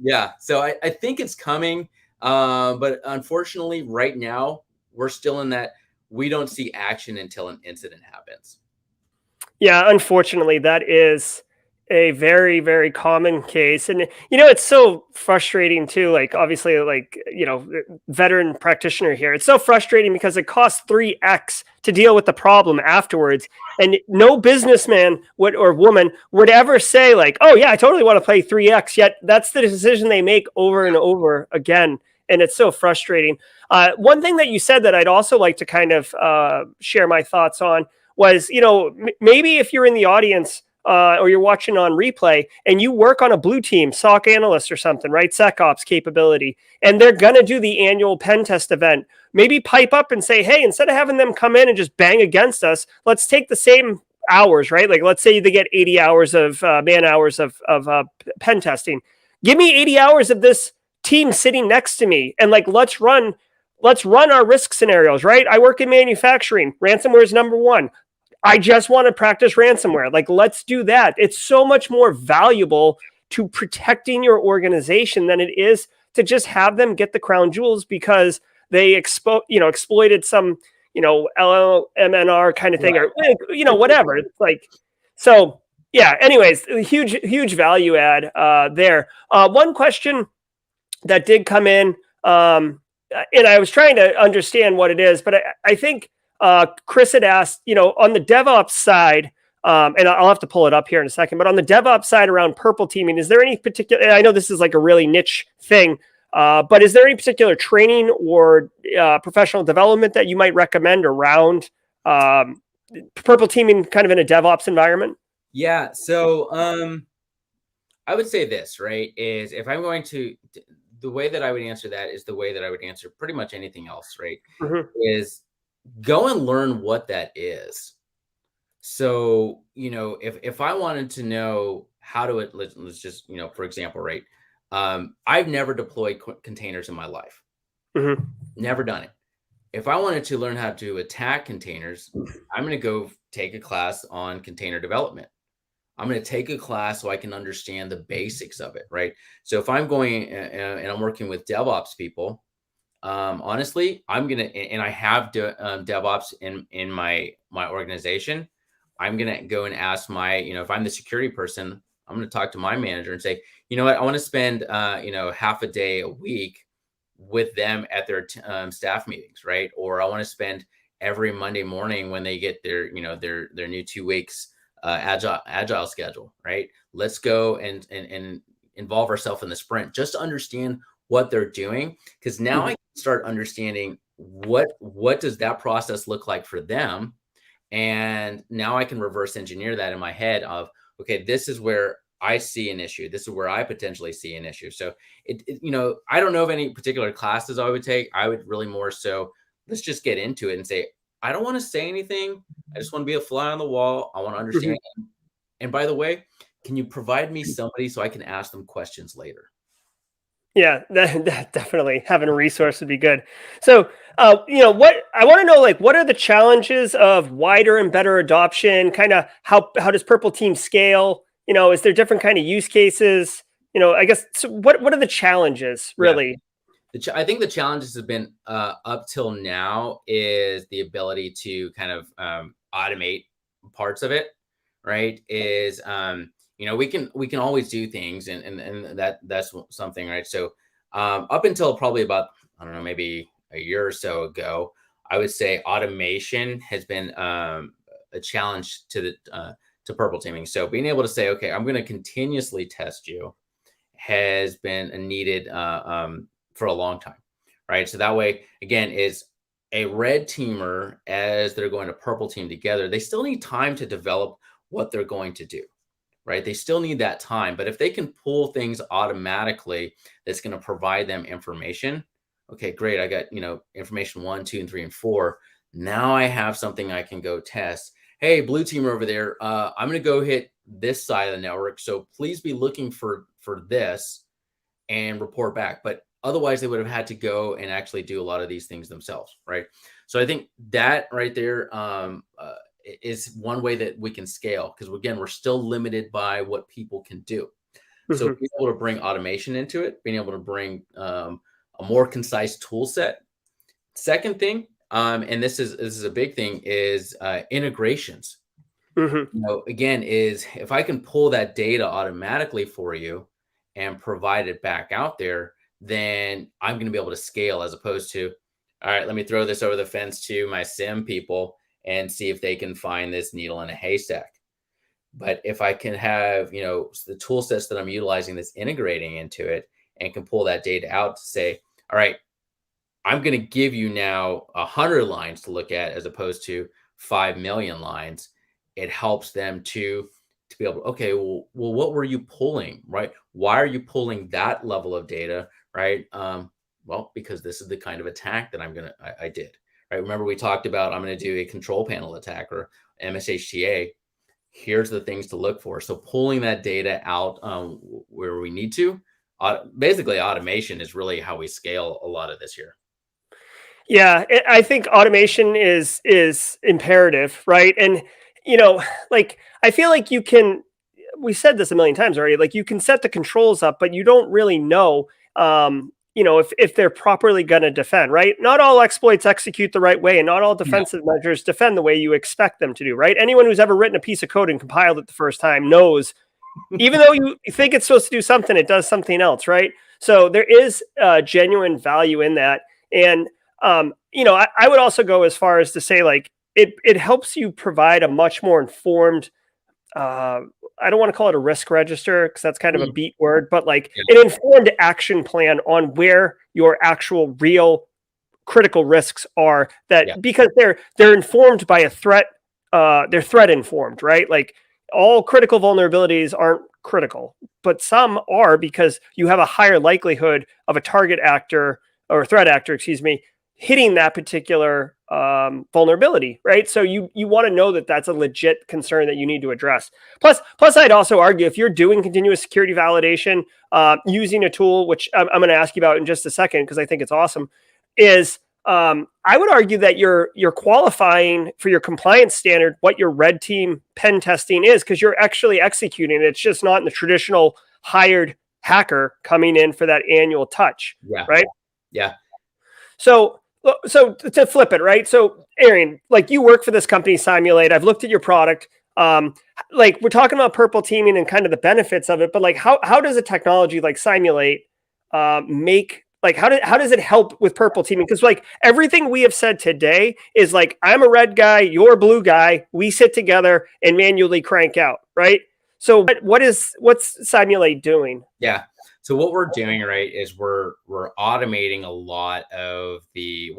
Yeah. So I think it's coming. But unfortunately, right now, we're still in that we don't see action until an incident happens. Yeah, unfortunately, that is a very, very common case. And, it's so frustrating too. Like, obviously, veteran practitioner here, it's so frustrating because it costs 3x to deal with the problem afterwards. And no businessman or woman would ever say, like, oh, yeah, I totally want to pay 3x. Yet that's the decision they make over and over again. And it's so frustrating. One thing that you said that I'd also like to kind of share my thoughts on was, maybe if you're in the audience or you're watching on replay and you work on a blue team, SOC analyst or something, right? SecOps capability, and they're going to do the annual pen test event, maybe pipe up and say, hey, instead of having them come in and just bang against us, let's take the same hours, right? Like, let's say they get 80 hours of man hours of pen testing. Give me 80 hours of this team sitting next to me. And let's run our risk scenarios, right? I work in manufacturing. Ransomware is number 1. I just want to practice ransomware. Let's do that. It's so much more valuable to protecting your organization than it is to just have them get the crown jewels because they exploited some, LMNR kind of thing, right, or, whatever. It's so yeah, anyways, huge value add there. One question that did come in, and I was trying to understand what it is, but I think Chris had asked, on the DevOps side, and I'll have to pull it up here in a second, but on the DevOps side around purple teaming, is there any particular, I know this is like a really niche thing, but is there any particular training or professional development that you might recommend around purple teaming kind of in a DevOps environment? Yeah. So I would say this, right, is if I'm going to, the way that I would answer that is the way that I would answer pretty much anything else, right? Mm-hmm. Is go and learn what that is. So, if I wanted to know how to, let's just, for example, right? I've never deployed containers in my life. Mm-hmm. Never done it. If I wanted to learn how to attack containers, I'm going to go take a class on container development. I'm going to take a class so I can understand the basics of it, right? So if I'm going and I'm working with DevOps people, honestly, I'm going to, and I have DevOps in my organization, I'm going to go and ask my, if I'm the security person, I'm going to talk to my manager and say, you know what, I want to spend, half a day a week with them at their staff meetings, right? Or I want to spend every Monday morning when they get their, their new 2 weeks agile schedule, right? Let's go and involve ourselves in the sprint just to understand what they're doing, because now I can start understanding what does that process look like for them, and now I can reverse engineer that in my head of, okay, this is where I see an issue, this is where I potentially see an issue. So I don't know of any particular classes I would take. I would really more so, let's just get into it and say, I don't want to say anything, I just want to be a fly on the wall, I want to understand. And by the way, can you provide me somebody so I can ask them questions later? Yeah, that definitely having a resource would be good. So, what I want to know, like, what are the challenges of wider and better adoption? Kind of how does Purple Team scale? Is there different kind of use cases? I guess, so what are the challenges really? I think the challenges have been up till now is the ability to kind of automate parts of it, right? Is we can always do things, and that's something, right? So up until probably about, I don't know, maybe a year or so ago, I would say automation has been a challenge to Purple Teaming. So being able to say, okay, I'm going to continuously test you has been needed for a long time, right? So that way, again, is a red teamer, as they're going to Purple Team together, they still need time to develop what they're going to do, right? They still need that time. But if they can pull things automatically, that's going to provide them information. Okay, great. I got, information 1, 2, and 3, and 4. Now I have something I can go test. Hey, blue teamer over there, I'm going to go hit this side of the network, so please be looking for this and report back. But otherwise, they would have had to go and actually do a lot of these things themselves, right? So I think that right there is one way that we can scale, because again, we're still limited by what people can do. So being able to bring automation into it, being able to bring a more concise tool set. Second thing, and this is a big thing, is integrations. Again, is if I can pull that data automatically for you and provide it back out there, then I'm going to be able to scale, as opposed to, all right, let me throw this over the fence to my sim people and see if they can find this needle in a haystack. But if I can have, the tool sets that I'm utilizing that's integrating into it, and can pull that data out to say, all right, I'm going to give you now 100 lines to look at, as opposed to 5 million lines. It helps them to be able to, okay, well, what were you pulling, right? Why are you pulling that level of data, right? Well, because this is the kind of attack that I did, right? Remember, we talked about, I'm going to do a control panel attack or MSHTA. Here's the things to look for. So pulling that data out where we need to, basically automation is really how we scale a lot of this here. Yeah, I think automation is imperative, right? And I feel like we said this a million times already, like you can set the controls up, but you don't really know, if they're properly going to defend, right? Not all exploits execute the right way, and not all defensive measures defend the way you expect them to do, right? Anyone who's ever written a piece of code and compiled it the first time knows, even though you think it's supposed to do something, it does something else, right? So there is genuine value in that. And, I would also go as far as to say, like, it helps you provide a much more informed, I don't want to call it a risk register, because that's kind of a beat word, but like an informed action plan on where your actual real critical risks are, because they're informed by a threat. They're threat informed, right? Like, all critical vulnerabilities aren't critical, but some are, because you have a higher likelihood of a target actor, or threat actor, excuse me, hitting that particular vulnerability, right? So you want to know that that's a legit concern that you need to address. Plus, I'd also argue, if you're doing continuous security validation using a tool, which I'm going to ask you about in just a second, because I think it's awesome, is I would argue that you're qualifying for your compliance standard what your red team pen testing is, because you're actually executing it. It's just not in the traditional hired hacker coming in for that annual touch, right? Yeah. So to flip it, right? So Arien, like, you work for this company, Cymulate. I've looked at your product. Like we're talking about purple teaming and kind of the benefits of it, but like how does a technology like Cymulate make like how does it help with purple teaming? Because like everything we have said today is like I'm a red guy, you're a blue guy, we sit together and manually crank out, right? So what's Cymulate doing? Yeah. So what we're doing, right, is we're automating a lot of the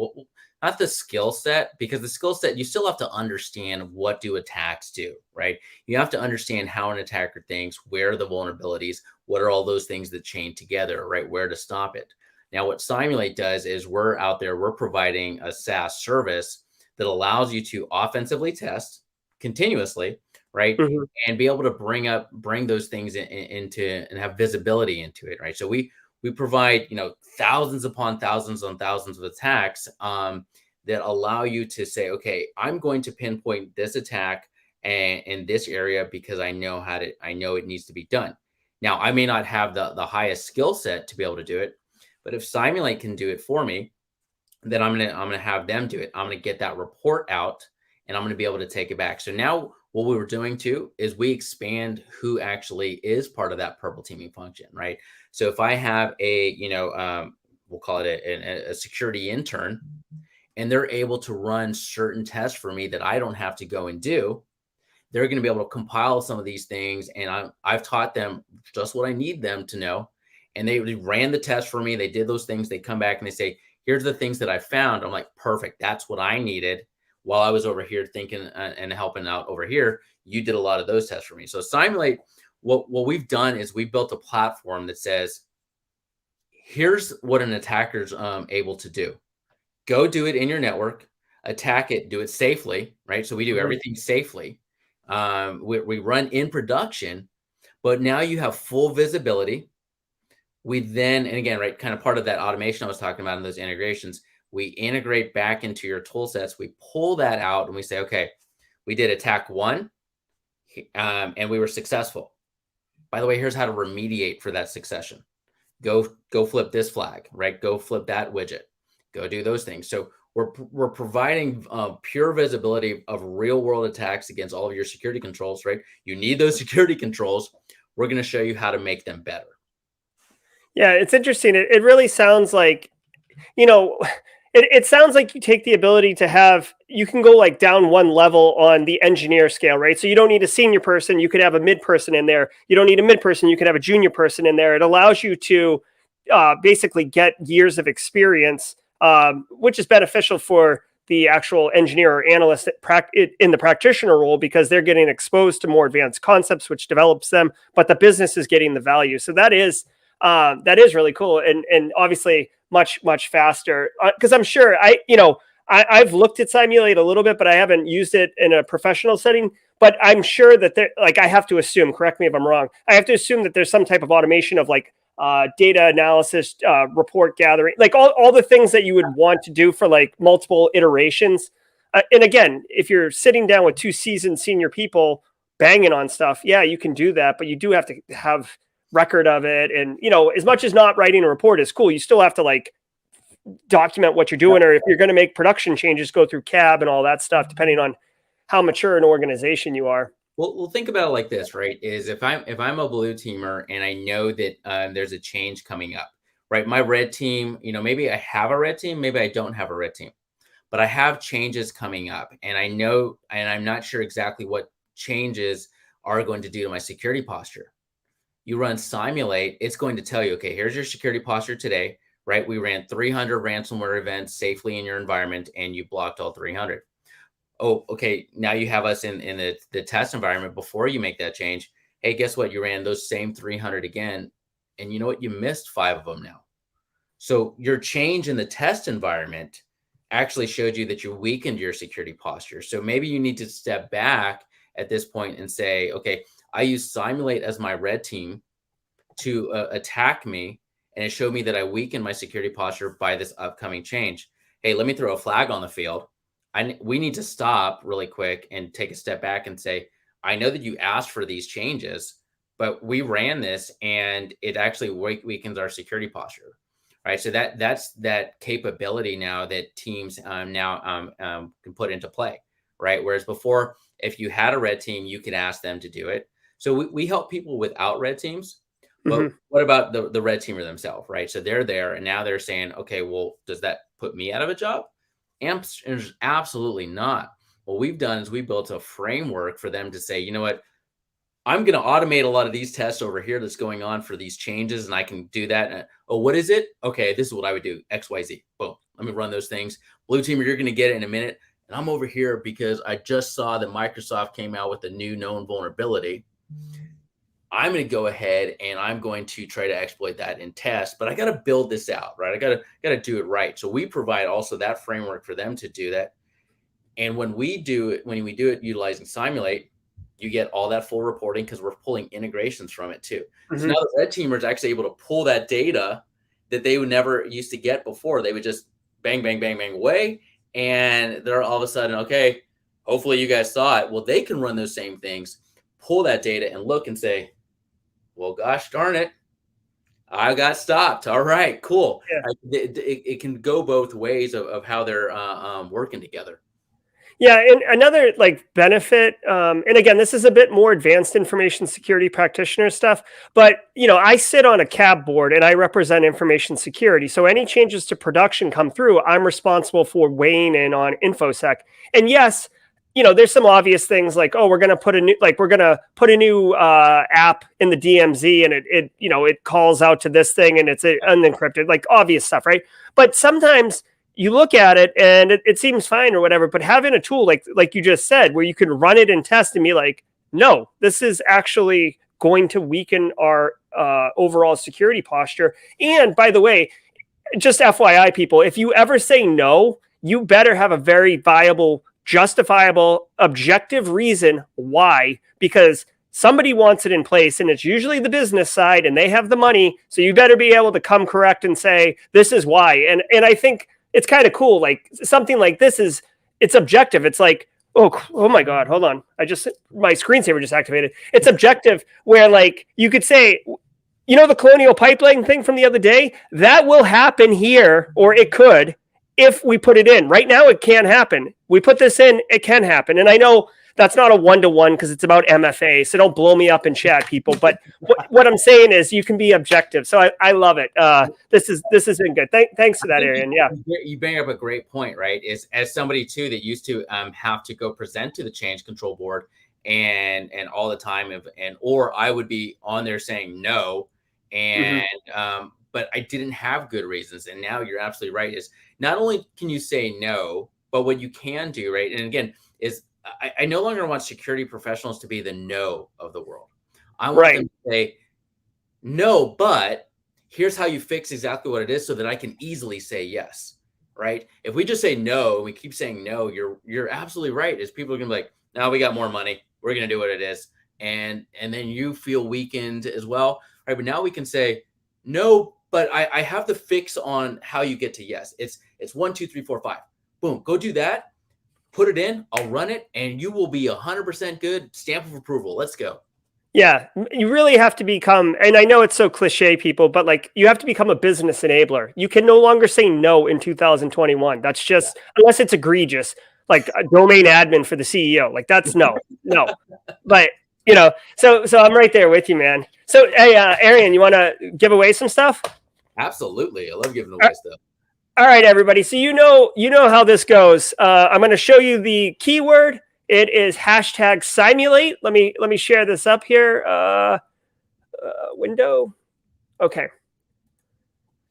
not the skill set, because the skill set you still have to understand what do attacks do, right? You have to understand how an attacker thinks, where are the vulnerabilities, what are all those things that chain together, right? Where to stop it. Now, what Cymulate does is we're out there, we're providing a SaaS service that allows you to offensively test continuously, right? Mm-hmm. And be able to bring those things into and have visibility into it, right? So we provide thousands upon thousands on thousands of attacks that allow you to say, okay, I'm going to pinpoint this attack and in this area because I know it needs to be done. Now, I may not have the highest skill set to be able to do it, but if Simulate can do it for me, then I'm gonna have them do it. I'm gonna get that report out, and I'm gonna be able to take it back. So now what we were doing too is we expand who actually is part of that purple teaming function, right? So if I have we'll call it a security intern, and they're able to run certain tests for me that I don't have to go and do, they're going to be able to compile some of these things, and I've taught them just what I need them to know, and they ran the test for me. They did those things. They come back and they say, here's the things that I found. I'm like, perfect. That's what I needed. While I was over here thinking and helping out over here, you did a lot of those tests for me. So Cymulate, what we've done is we've built a platform that says, here's what an attacker's able to do. Go do it in your network, attack it, do it safely, right? So we do everything safely. We run in production, but now you have full visibility. We then, and again, right, kind of part of that automation I was talking about in those integrations, we integrate back into your tool sets. We pull that out and we say, okay, we did attack one and we were successful. By the way, here's how to remediate for that succession. Go flip this flag, right? Go flip that widget. Go do those things. So we're providing pure visibility of real world attacks against all of your security controls, right? You need those security controls. We're going to show you how to make them better. Yeah, it's interesting. It really sounds like, it sounds like you take the ability to have, you can go like down one level on the engineer scale, right? So you don't need a senior person. You could have a mid person in there. You don't need a mid person. You could have a junior person in there. It allows you to basically get years of experience, which is beneficial for the actual engineer or analyst in the practitioner role, because they're getting exposed to more advanced concepts, which develops them, but the business is getting the value. So that is really cool, and obviously much faster. Because I'm sure I've looked at Cymulate a little bit, but I haven't used it in a professional setting. But I'm sure that I have to assume. Correct me if I'm wrong. I have to assume that there's some type of automation of like data analysis, report gathering, like all the things that you would want to do for like multiple iterations. And again, if you're sitting down with two seasoned senior people banging on stuff, yeah, you can do that, but you do have to have record of it. And as much as not writing a report is cool, you still have to like document what you're doing, or if you're going to make production changes, go through cab and all that stuff, depending on how mature an organization you are. Well, think about it like this, right? Is if I'm a blue teamer and I know that there's a change coming up, right? My red team, maybe I have a red team, maybe I don't have a red team, but I have changes coming up, and I know, and I'm not sure exactly what changes are going to do to my security posture. You run Cymulate, it's going to tell you, okay, here's your security posture today, right? We ran 300 ransomware events safely in your environment, and you blocked all 300. Oh, okay, now you have us in the test environment before you make that change. Hey, guess what? You ran those same 300 again, and you know what? You missed 5 of them now. So your change in the test environment actually showed you that you weakened your security posture. So maybe you need to step back at this point and say, okay, I use Cymulate as my red team to attack me, and it showed me that I weakened my security posture by this upcoming change. Hey, let me throw a flag on the field. We need to stop really quick and take a step back and say, I know that you asked for these changes, but we ran this and it actually weakens our security posture, right? So that's that capability now that teams can put into play, right? Whereas before, if you had a red team, you could ask them to do it. So we help people without red teams. But what about the red teamer themselves, right? So they're there and now they're saying, okay, well, does that put me out of a job? Absolutely not. What we've done is we built a framework for them to say, you know what, I'm going to automate a lot of these tests over here that's going on for these changes, and I can do that. And, oh, what is it? Okay, this is what I would do. X, Y, Z. Boom. Let me run those things. Blue teamer, you're going to get it in a minute. And I'm over here because I just saw that Microsoft came out with a new known vulnerability. I'm going to go ahead and I'm going to try to exploit that in test, but I got to build this out, right? I got to do it right. So we provide also that framework for them to do that. And when we do it utilizing Cymulate, you get all that full reporting because we're pulling integrations from it too. So now the red teamer is actually able to pull that data that they would never used to get before. They would just bang, bang, bang, bang away. And they're all of a sudden, okay, hopefully you guys saw it. Well, they can run those same things, pull that data and look and say, well, gosh darn it, I got stopped. All right, cool. Yeah. It can go both ways of how they're working together. Yeah, and another benefit, and again, this is a bit more advanced information security practitioner stuff, but I sit on a CAB board and I represent information security. So any changes to production come through, I'm responsible for weighing in on InfoSec. And yes, there's some obvious things like, oh, we're going to put a new app in the DMZ, and it calls out to this thing and it's unencrypted, like obvious stuff, right? But sometimes you look at it and it seems fine or whatever, but having a tool like you just said, where you can run it and test and be like, no, this is actually going to weaken our overall security posture. And by the way, just FYI, people, if you ever say no, you better have a very viable, justifiable, objective reason why, because somebody wants it in place, and it's usually the business side and they have the money. So you better be able to come correct and say, this is why. And I think it's kind of cool. Like something like this it's objective. It's like, oh my God, hold on. My screensaver just activated. It's objective where you could say, the Colonial Pipeline thing from the other day, that will happen here, or it could, if we put it in. Right now, it can't happen. We put this in, it can happen. And I know that's not a one-to-one because it's about MFA, so don't blow me up in chat, people. But what I'm saying is you can be objective. So I love it. This has been good. Thanks for that, Arien. Yeah. You bring up a great point, right? Is as somebody too that used to have to go present to the change control board and all the time, or I would be on there saying no, and but I didn't have good reasons. And now you're absolutely right. Is not only can you say no, but what you can do, right? And again, is I no longer want security professionals to be the no of the world. I want them to say, no, but here's how you fix exactly what it is so that I can easily say yes, right? If we just say no, and we keep saying no, you're absolutely right. Is people are going to be like, no, we got more money. We're going to do what it is. And then you feel weakened as well, right? But now we can say, no, but I have the fix on how you get to yes. It's 1, 2, 3, 4, 5. Boom, go do that. Put it in, I'll run it, and you will be 100% good. Stamp of approval. Let's go. Yeah, you really have to become, and I know it's so cliche, people, but you have to become a business enabler. You can no longer say no in 2021. That's just, unless it's egregious, like a domain admin for the CEO. Like that's no. But, so I'm right there with you, man. So, hey, Arien, you want to give away some stuff? Absolutely. I love giving away stuff. All right, everybody. So you know how this goes. I'm going to show you the keyword. It is #Cymulate. Let me share this up here. Window. Okay.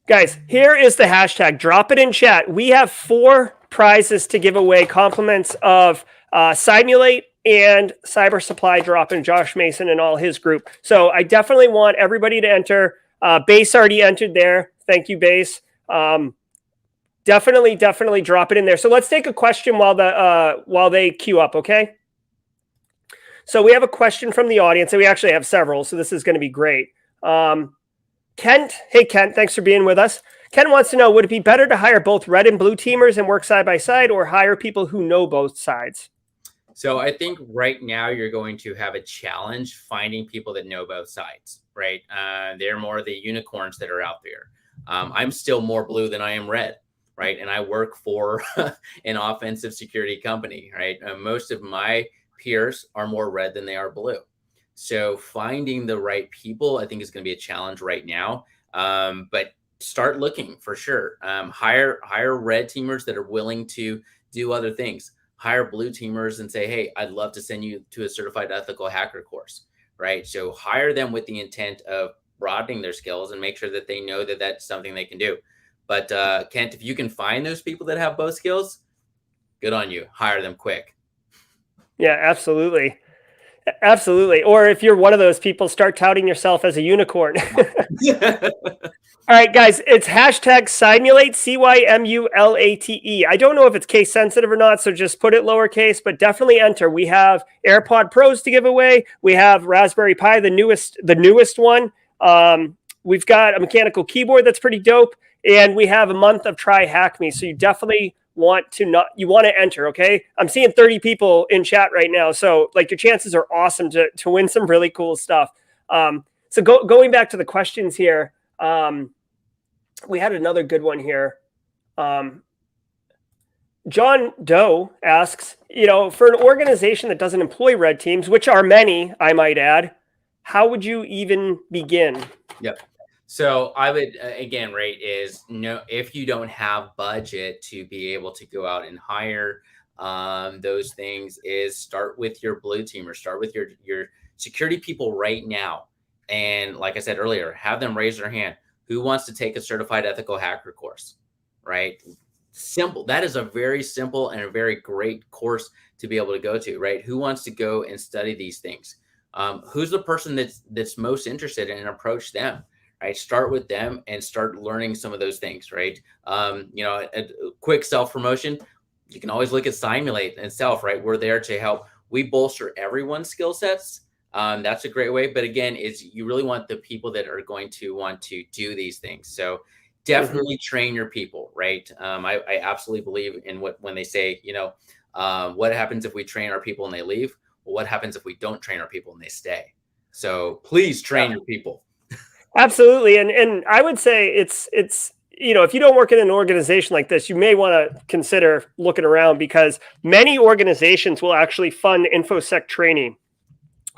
Guys, here is the hashtag. Drop it in chat. We have 4 prizes to give away, compliments of Cymulate and Cyber Supply Drop and Josh Mason and all his group. So I definitely want everybody to enter. Base already entered there. Thank you, Base. Definitely drop it in there. So let's take a question while they queue up, okay? So we have a question from the audience, and we actually have several, so this is going to be great. Kent, hey Kent, thanks for being with us. Ken wants to know, would it be better to hire both red and blue teamers and work side by side, or hire people who know both sides? So I think right now you're going to have a challenge finding people that know both sides, right? They're more the unicorns that are out there. I'm still more blue than I am red. right? And I work for an offensive security company, right? Most of my peers are more red than they are blue. So finding the right people, I think, is going to be a challenge right now. But start looking for sure. Hire red teamers that are willing to do other things. Hire blue teamers and say, hey, I'd love to send you to a certified ethical hacker course, right? So hire them with the intent of broadening their skills and make sure that they know that that's something they can do. But Kent, if you can find those people that have both skills, good on you. Hire them quick. Yeah, absolutely. Absolutely. Or if you're one of those people, start touting yourself as a unicorn. All right, guys, it's hashtag Cymulate, Cymulate. I don't know if it's case sensitive or not, so just put it lowercase, but definitely enter. We have Airpod Pros to give away. We have Raspberry Pi, the newest one. We've got a mechanical keyboard that's pretty dope, and we have a month of Try Hack Me. So you definitely want to enter. Okay, I'm seeing 30 people in chat right now, so like your chances are awesome to win some really cool stuff. So going back to the questions here. We had another good one here. John Doe asks, for an organization that doesn't employ red teams, which are many, I might add, how would you even begin? Yep. So I would, again, right, if you don't have budget to be able to go out and hire those things, is start with your blue team or start with your security people right now. And like I said earlier, have them raise their hand. Who wants to take a certified ethical hacker course, right? Simple. That is a very simple and a very great course to be able to go to, right? Who wants to go and study these things? Who's the person that's most interested in, and approach them, right? Start with them and start learning some of those things, right? A quick self-promotion. You can always look at Cymulate itself, right? We're there to help. We bolster everyone's skill sets. That's a great way. But again, you really want the people that are going to want to do these things. So definitely train your people, right? I absolutely believe in when they say, what happens if we train our people and they leave? Well, what happens if we don't train our people and they stay? So please train your people. Absolutely. And I would say it's if you don't work in an organization like this, you may want to consider looking around, because many organizations will actually fund InfoSec training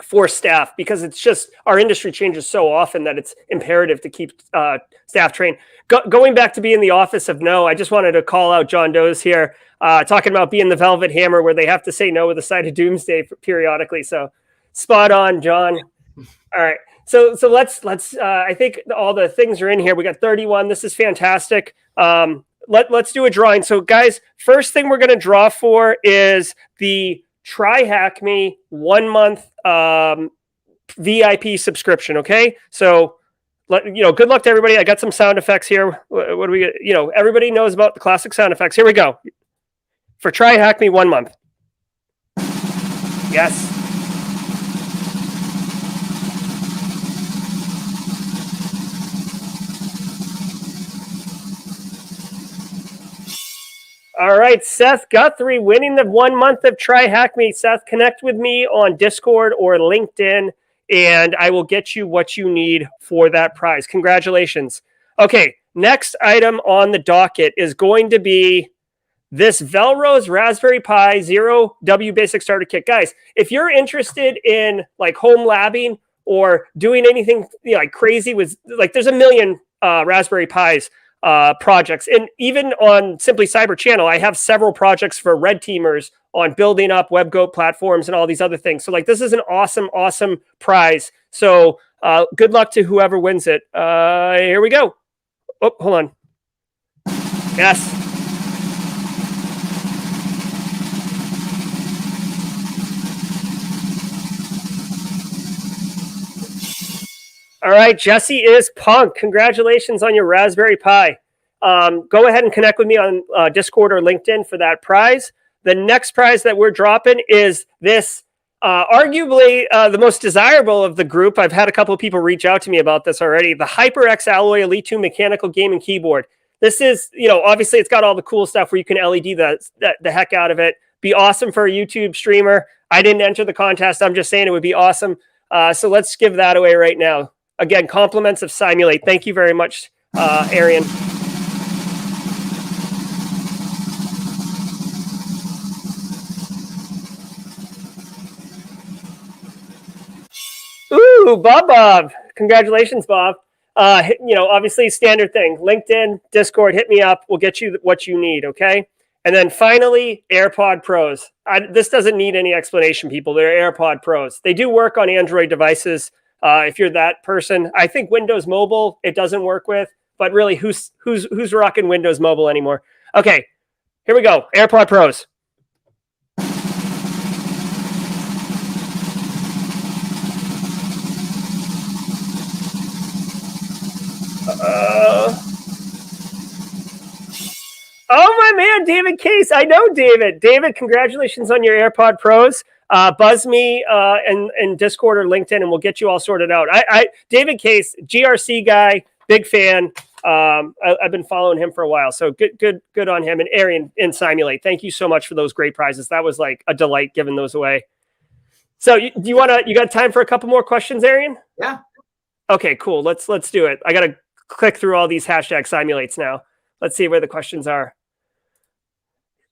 for staff, because it's just, our industry changes so often that it's imperative to keep staff trained. Going back to being the office of no, I just wanted to call out John Doe's here, talking about being the velvet hammer where they have to say no with a side of doomsday periodically. So spot on, John. All right. So let's I think all the things are in here. We got 31. This is fantastic. Let's do a drawing. So guys, first thing we're going to draw for is the Try Hack Me 1 month VIP subscription. Okay. So good luck to everybody. I got some sound effects here. What do we get? Everybody knows about the classic sound effects. Here we go. For Try Hack Me 1 month. Yes. All right, Seth Guthrie winning the 1 month of Try Hack Me. Seth, connect with me on Discord or LinkedIn, and I will get you what you need for that prize. Congratulations. Okay, next item on the docket is going to be this Velrose Raspberry Pi 0W Basic Starter Kit. Guys, if you're interested in like home labbing or doing anything like crazy with, like, there's a million Raspberry Pis projects. And even on SimplyCyber channel, I have several projects for red teamers on building up WebGoat platforms and all these other things. So like, this is an awesome prize. So good luck to whoever wins it. Here we go. Oh, hold on. Yes. All right, Jesse is Punk. Congratulations on your Raspberry Pi. Go ahead and connect with me on Discord or LinkedIn for that prize. The next prize that we're dropping is this, arguably the most desirable of the group. I've had a couple of people reach out to me about this already. The Hyperx Alloy Elite 2 Mechanical Gaming Keyboard. This is, obviously it's got all the cool stuff where you can LED the heck out of it. Be awesome for a YouTube streamer. I didn't enter the contest. I'm just saying it would be awesome. So let's give that away right now. Again, compliments of Cymulate. Thank you very much, Arien. Ooh, Bob. Congratulations, Bob. Obviously standard thing, LinkedIn, Discord, hit me up. We'll get you what you need, okay? And then finally, Airpod Pros. This doesn't need any explanation, people. They're Airpod Pros. They do work on Android devices. If you're that person, I think Windows Mobile, it doesn't work with, but really who's rocking Windows Mobile anymore? Okay, here we go. Airpod Pros. Oh, my man, David Case. I know David. David, congratulations on your AirPod Pros. Buzz me in Discord or LinkedIn, and we'll get you all sorted out. David Case, GRC guy, big fan. I've been following him for a while, so good on him. And Arien in Cymulate, thank you so much for those great prizes. That was like a delight giving those away. So you got time for a couple more questions, Arien? Yeah. Okay, cool. Let's do it. I got to click through all these hashtag Cymulates now. Let's see where the questions are.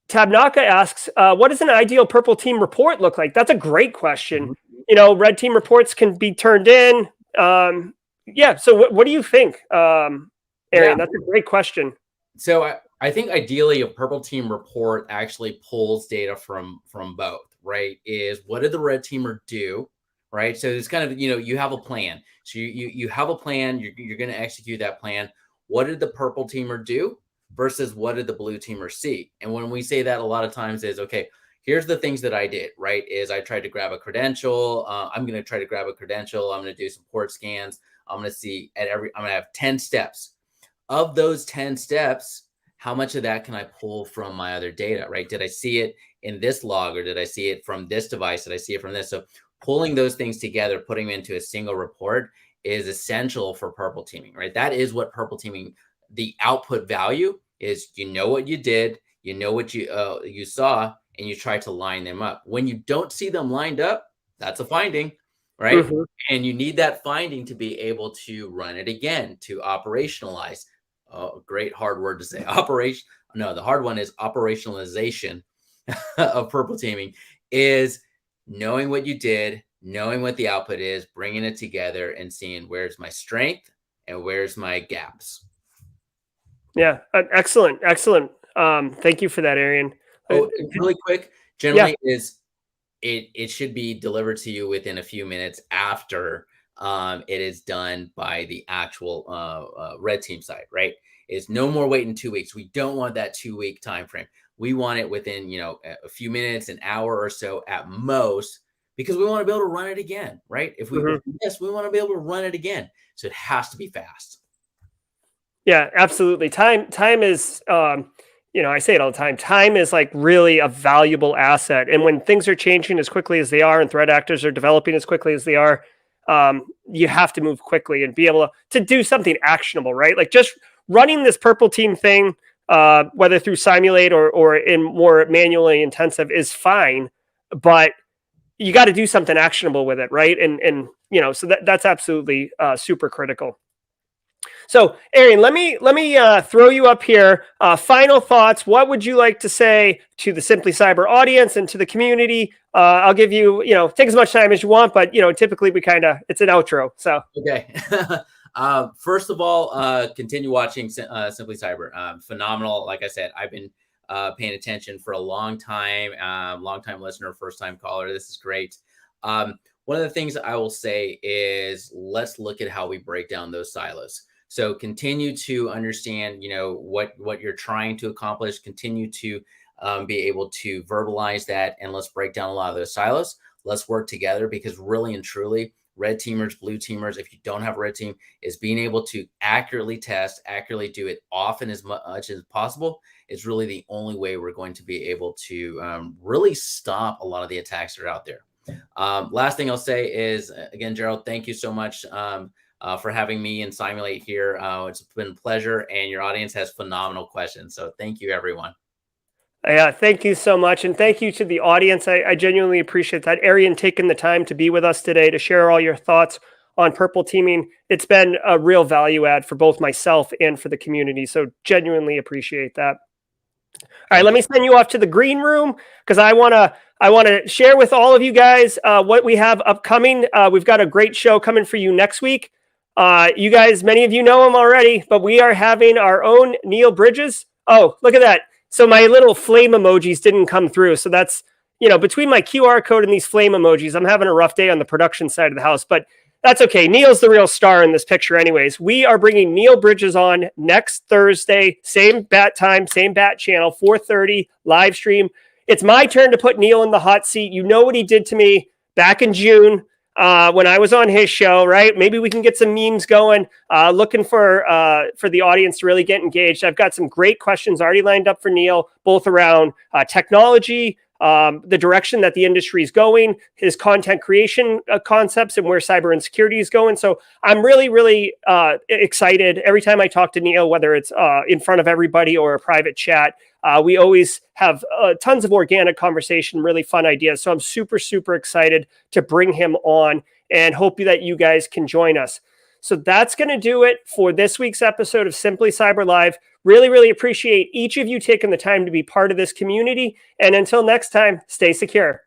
Tabnaka asks, what does an ideal purple team report look like? That's a great question. Red team reports can be turned in. So what do you think, Arien? Yeah. That's a great question. So I think ideally a purple team report actually pulls data from both, right? Is what did the red teamer do, right? So it's kind of, you have a plan. So you have a plan, you're going to execute that plan. What did the purple teamer do versus what did the blue teamer see? And when we say that, a lot of times is, okay, here's the things that I did, right? Is I tried to grab a credential. I'm going to try to grab a credential. I'm going to do some port scans. I'm going to see I'm going to have 10 steps. Of those 10 steps, how much of that can I pull from my other data, right? Did I see it in this log, or did I see it from this device? Did I see it from this? So pulling those things together, putting them into a single report is essential for purple teaming, right? That is what purple teaming, the output value is, what you did, what you saw, and you try to line them up. When you don't see them lined up, that's a finding, right? Mm-hmm. And you need that finding to be able to run it again, to operationalize. Oh, great hard word to say. The hard one is operationalization of purple teaming, is knowing what you did, knowing what the output is, bringing it together and seeing where's my strength and where's my gaps. Yeah, excellent. Thank you for that, Arien. Oh, really quick. Generally, it should be delivered to you within a few minutes after it is done by the actual red team side, right? It's no more waiting 2 weeks. We don't want that 2 week time frame. We want it within a few minutes, an hour or so at most, because we want to be able to run it again, right? If we miss, we want to be able to run it again. So it has to be fast. Yeah, absolutely. Time is, I say it all the time. Time is like really a valuable asset. And when things are changing as quickly as they are and threat actors are developing as quickly as they are, you have to move quickly and be able to do something actionable, right? Like just running this purple team thing, whether through Cymulate or in more manually intensive, is fine, but you got to do something actionable with it, right? And so that's absolutely super critical. So, Arien, let me throw you up here. Final thoughts. What would you like to say to the SimplyCyber audience and to the community? I'll give you, take as much time as you want, but typically it's an outro. So okay. First of all, continue watching SimplyCyber. Phenomenal. Like I said, I've been paying attention for a long time. Long time listener, first time caller. This is great. One of the things I will say is let's look at how we break down those silos. So continue to understand, what you're trying to accomplish. Continue to be able to verbalize that, and let's break down a lot of those silos. Let's work together, because really and truly, red teamers, blue teamers, if you don't have a red team, is being able to accurately test, accurately do it often as much as possible. Is really the only way we're going to be able to really stop a lot of the attacks that are out there. Last thing I'll say is, again, Gerald, thank you so much for having me and Cymulate here. It's been a pleasure, and your audience has phenomenal questions. So thank you, everyone. Yeah, thank you so much. And thank you to the audience. I genuinely appreciate that. Arien taking the time to be with us today to share all your thoughts on purple teaming. It's been a real value add for both myself and for the community. So genuinely appreciate that. All right, let me send you off to the green room because I want to share with all of you guys what we have upcoming. We've got a great show coming for you next week. You guys, many of you know him already, but we are having our own Neil Bridges. Oh, look at that. So my little flame emojis didn't come through. So that's, between my QR code and these flame emojis, I'm having a rough day on the production side of the house, but that's okay. Neil's the real star in this picture anyways. We are bringing Neil Bridges on next Thursday, same bat time, same bat channel, 4:30 live stream. It's my turn to put Neil in the hot seat. You know what he did to me back in June when I was on his show, right? Maybe we can get some memes going. Looking for the audience to really get engaged. I've got some great questions already lined up for Neil, both around technology, the direction that the industry is going, his content creation concepts, and where cyber insecurity is going. So I'm really, really excited every time I talk to Neil, whether it's in front of everybody or a private chat. We always have tons of organic conversation, really fun ideas. So I'm super, super excited to bring him on and hope that you guys can join us. So that's going to do it for this week's episode of Simply Cyber Live. Really, really appreciate each of you taking the time to be part of this community. And until next time, stay secure.